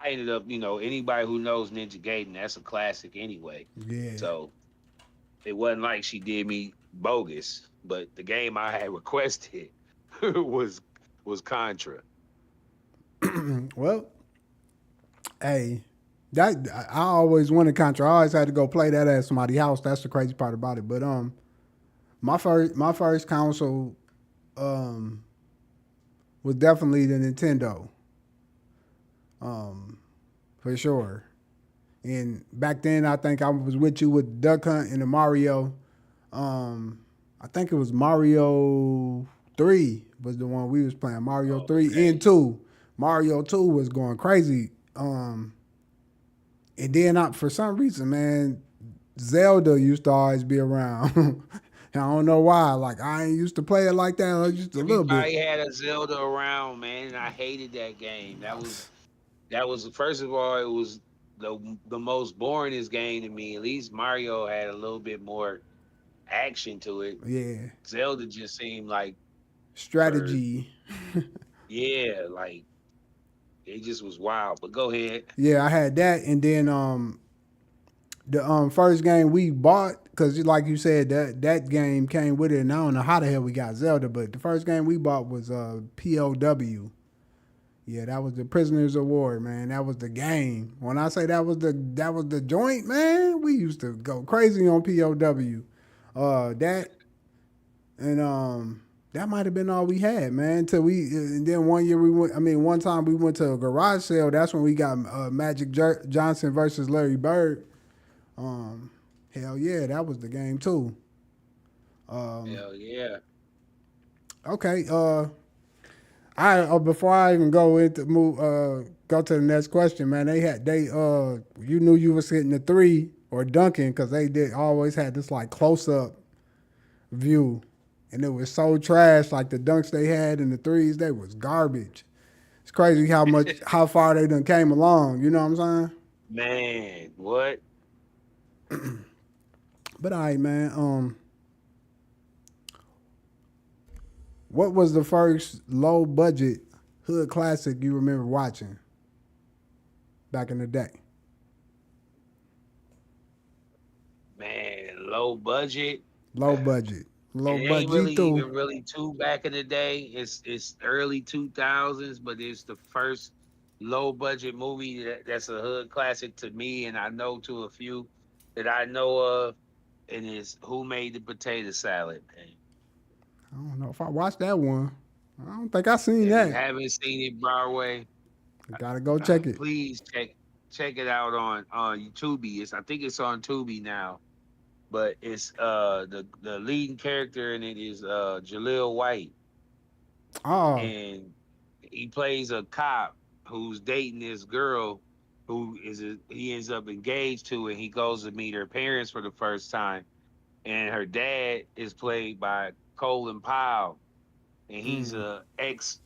ended up, anybody who knows Ninja Gaiden, that's a classic anyway. Yeah. So it wasn't like she did me bogus, but the game I had requested was Contra. Well, hey, that I always wanted Contra. I always had to go play that at somebody's house. That's the crazy part about it. But my first console um was definitely the Nintendo, for sure. And back then, I think I was with you with Duck Hunt and the Mario. I think it was Mario 3 was the one we was playing. Mario Oh, 3 and okay. 2. Mario 2 was going crazy. And then for some reason, man, Zelda used to always be around. And I don't know why. Like I ain't used to play it like that. Just a little bit. Everybody had a Zelda around, man, and I hated that game. That was first of all, it was the most boringest game to me. At least Mario had a little bit more action to it. Yeah. Zelda just seemed like for Strategy. like it just was wild. But go ahead. Yeah, I had that, and then the first game we bought, because like you said, that game came with it, and I don't know how the hell we got Zelda, but the first game we bought was POW. Yeah, that was the Prisoners of War, man. That was the game. When I say that was the joint, man, we used to go crazy on POW. That and that might have been all we had, man. Till and then one year we went. I mean, one time we went to a garage sale. That's when we got Magic Johnson versus Larry Bird. Um, Hell yeah, that was the game too. Um, Hell yeah. okay. Before I even go to the next question, man. You knew you was hitting the three or dunking because they did always had this like close up view, and it was so trash. Like the dunks they had and the threes, they was garbage. It's crazy how far they done came along. You know what I'm saying? Man, what? But all right, man. What was the first low budget hood classic you remember watching back in the day? Man, low budget. Low budget. It Low ain't budget really too. even really too back in the day. It's early 2000s, but it's the first low budget movie that's a hood classic to me, and I know to a few that I know of, and it's Who Made the Potato Salad. Man. I don't know if I watched that one. I don't think I seen If you that. haven't seen it, Broadway, I gotta go check it. please check it out on Tubi. I think it's on Tubi now. But it's the leading character in it is Jaleel White, Oh, and he plays a cop who's dating this girl he ends up engaged to, and he goes to meet her parents for the first time, and her dad is played by Colin Powell, and he's mm, a ex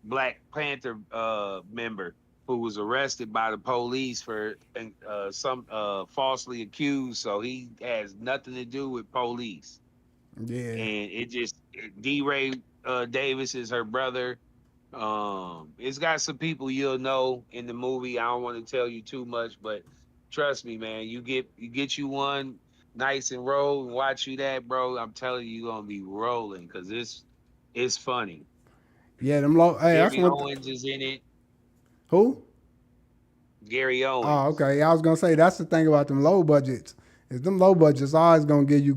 Black Panther member who was arrested by the police for some falsely accused, so he has nothing to do with police. yeah. And D. Ray Davis is her brother. It's got some people you'll know in the movie. I don't want to tell you too much, but trust me, man, you get you one nice and roll and watch you that, bro. I'm telling you, you're gonna be rolling because it's funny. Yeah, them low. Hey, that's Gary one. Owens is in it. Who? Gary Oh, Owens. okay. Yeah, I was gonna say that's the thing about them low budgets. Is them low budgets always gonna give you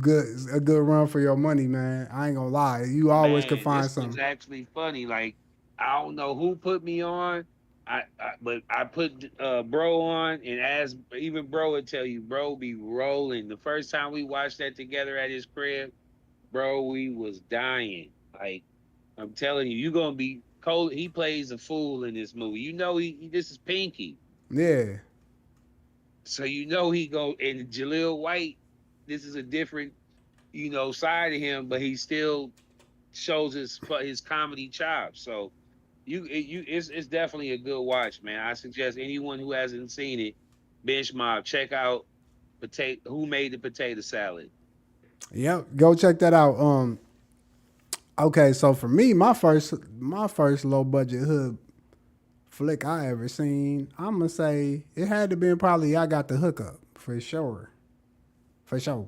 a good run for your money, man. I ain't gonna lie. You always could Man, find this one's something. actually funny. Like I don't know who put me on. But I put bro on, and as even bro would tell you, bro be rolling. The first time we watched that together at his crib, bro, we was dying. Like I'm telling you, you gonna be cold. He plays a fool in this movie. You know this is Pinky. Yeah, So you know he go and Jaleel White, this is a different, side of him, but he still shows his comedy chops. So it's definitely a good watch, man. I suggest anyone who hasn't seen it, Bench Mob, check out potato Who Made the Potato Salad. yep. Go check that out. Okay, so for me, my first low budget hood flick I ever seen, I'm gonna say it had to been probably I Got the Hookup for sure, for sure,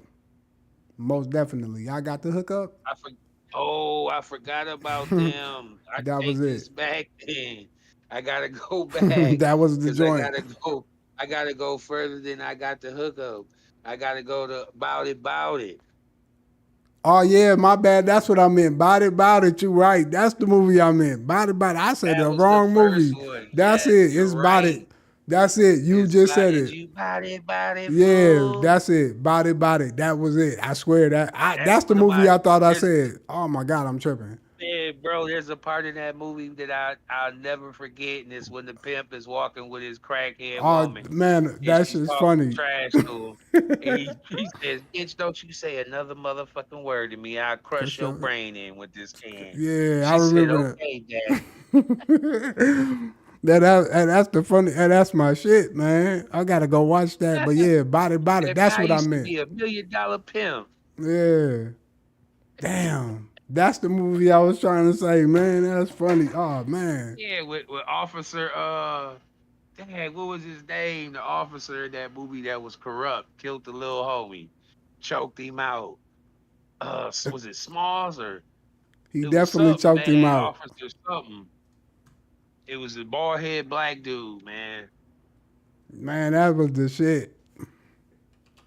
most definitely. I Got the Hookup. I for, oh, I forgot about them. I That was take it. this back then. I gotta go back That was the because I joint. gotta go. I gotta go further than I got the hookup. I gotta go to Bout It. Oh yeah, my bad. That's what I meant. Body, it. You right. That's the movie I meant. Body. I said That the was the wrong first movie. one. That's Yes, it. you're It's body. right. That's it. You It's just like, said is it. you body Yeah, fool? that's it. Body. That was it. I swear That's that's the one of movie my. I thought I There's said. Oh my god, I'm tripping. Yeah, bro, there's a part in that movie that I'll never forget, and it's when the pimp is walking with his crackhead Oh woman, man, and that she's shit's talking funny. trash to him, and he says, "Bitch, don't you say another motherfucking word to me? I'll crush your brain in with this can." Yeah, I She said, remember "Okay, daddy." that. That's the funny. That's my shit, man. I gotta go watch that. But yeah, He body. said, "Man, That's I what I used to meant. be $1 million pimp." Yeah. Damn. That's the movie I was trying to say, man. That's funny. Oh man. Yeah, with Officer dang, what was his name? The officer in that movie that was corrupt, killed the little homie, choked him out. Was it Smalls or He it was definitely something, choked him man? out. Officer something. It was a bald head black dude, man. Man, that was the shit.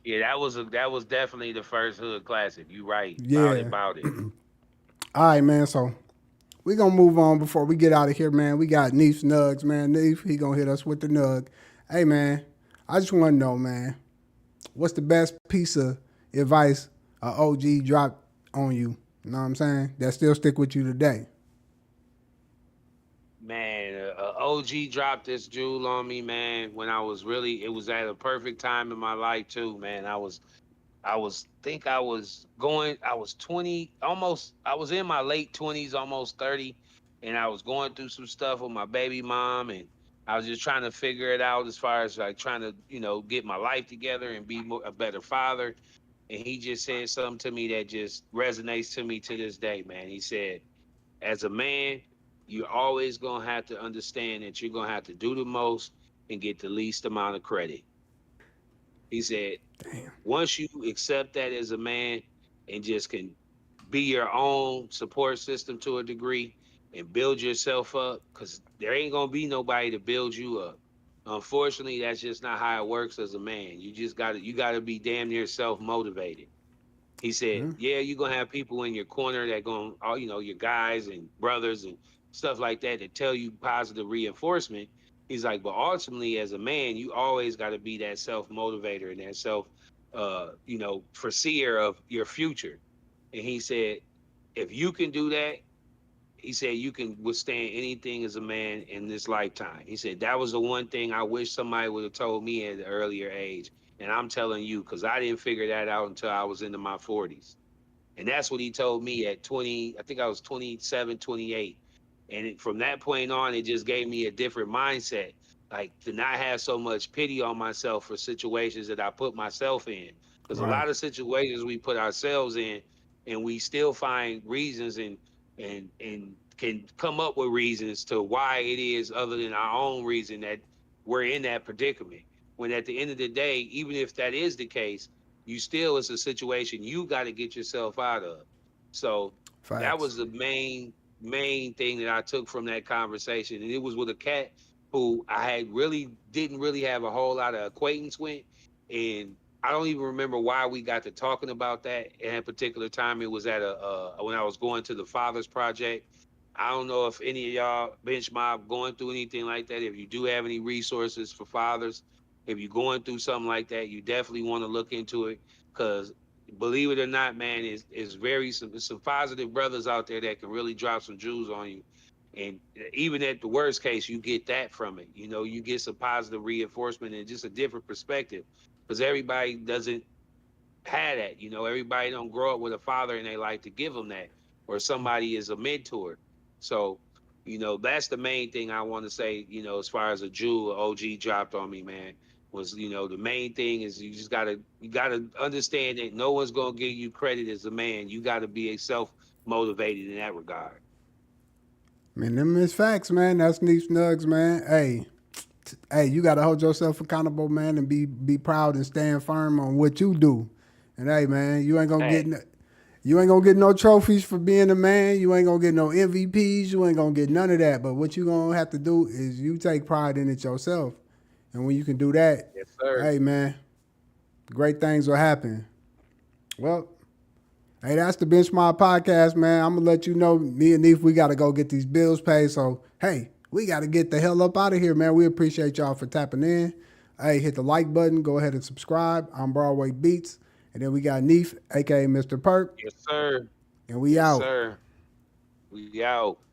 Yeah, that was definitely the first hood classic. You right about it, Yeah. about it. All right, man. So we gonna move on before we get out of here, man. We got Neef Nugs, man. Neef, he gonna hit us with the nug. Hey, man. I just want to know, man. What's the best piece of advice a OG dropped on you? You know what I'm saying? That still stick with you today. Man, OG dropped this jewel on me, man. When it was at a perfect time in my life too, man. I was 20, almost, I was in my late 20s, almost 30, and I was going through some stuff with my baby mom, and I was just trying to figure it out as far as like trying to, get my life together and be a better father. And he just said something to me that just resonates to me to this day, man. He said, as a man, you're always going to have to understand that you're going to have to do the most and get the least amount of credit. He said, Damn. once you accept that as a man and just can be your own support system to a degree and build yourself up, because there ain't gonna be nobody to build you up. Unfortunately, that's just not how it works as a man. You gotta be damn near self motivated. He said, Yeah. yeah, you're gonna have people in your corner that going all your guys and brothers and stuff like that that tell you positive reinforcement. He's like, but ultimately as a man, you always gotta be that self motivator and that self foreseer of your future. And he said, if you can do that, he said you can withstand anything as a man in this lifetime. He said that was the one thing I wish somebody would have told me at an earlier age. And I'm telling you, because I didn't figure that out until I was into my 40s. And that's what he told me at 20, I think I was 27, 28. And from that point on, it just gave me a different mindset, like to not have so much pity on myself for situations that I put myself in. Because a Right. lot of situations we put ourselves in, and we still find reasons and can come up with reasons to why it is other than our own reason that we're in that predicament. When at the end of the day, even if that is the case, you still it's a situation you got to get yourself out of. So that Facts. was the main thing that I took from that conversation, and it was with a cat who I had really didn't really have a whole lot of acquaintance with, and I don't even remember why we got to talking about that at a particular time. It was at a when I was going to the Fathers Project. I don't know if any of y'all bench mob going through anything like that. If you do have any resources for fathers, if you're going through something like that, you definitely want to look into it because believe it or not, man, is very some positive brothers out there that can really drop some jewels on you. And even at the worst case, you get that from it. You get some positive reinforcement and just a different perspective because everybody doesn't had that. Everybody don't grow up with a father in their life to give them that, or somebody is a mentor. So, that's the main thing I want to say. As far as a jewel OG dropped on me, man, was the main thing is you gotta understand that no one's gonna give you credit as a man. You got to be a self motivated in that regard. Man, them is facts, man. That's Neef Snugs, man. Hey, you gotta hold yourself accountable, man, and be proud and stand firm on what you do. And hey, man, Hey, you ain't gonna get no trophies for being a man. You ain't gonna get no MVPs. You ain't gonna get none of that. But what you gonna have to do is you take pride in it yourself. And when you can do that, yes, sir. hey, man, great things will happen. Well, hey, that's the Benchmark Podcast, man. I'm gonna let you know, me and Neef, we gotta go get these bills paid. So, hey, we gotta get the hell up out of here, man. We appreciate y'all for tapping in. Hey, hit the like button. Go ahead and subscribe. I'm Broadway Beats, and then we got Neef, aka Mr. Perk, Yes, sir. and we Yes, out. sir. We out.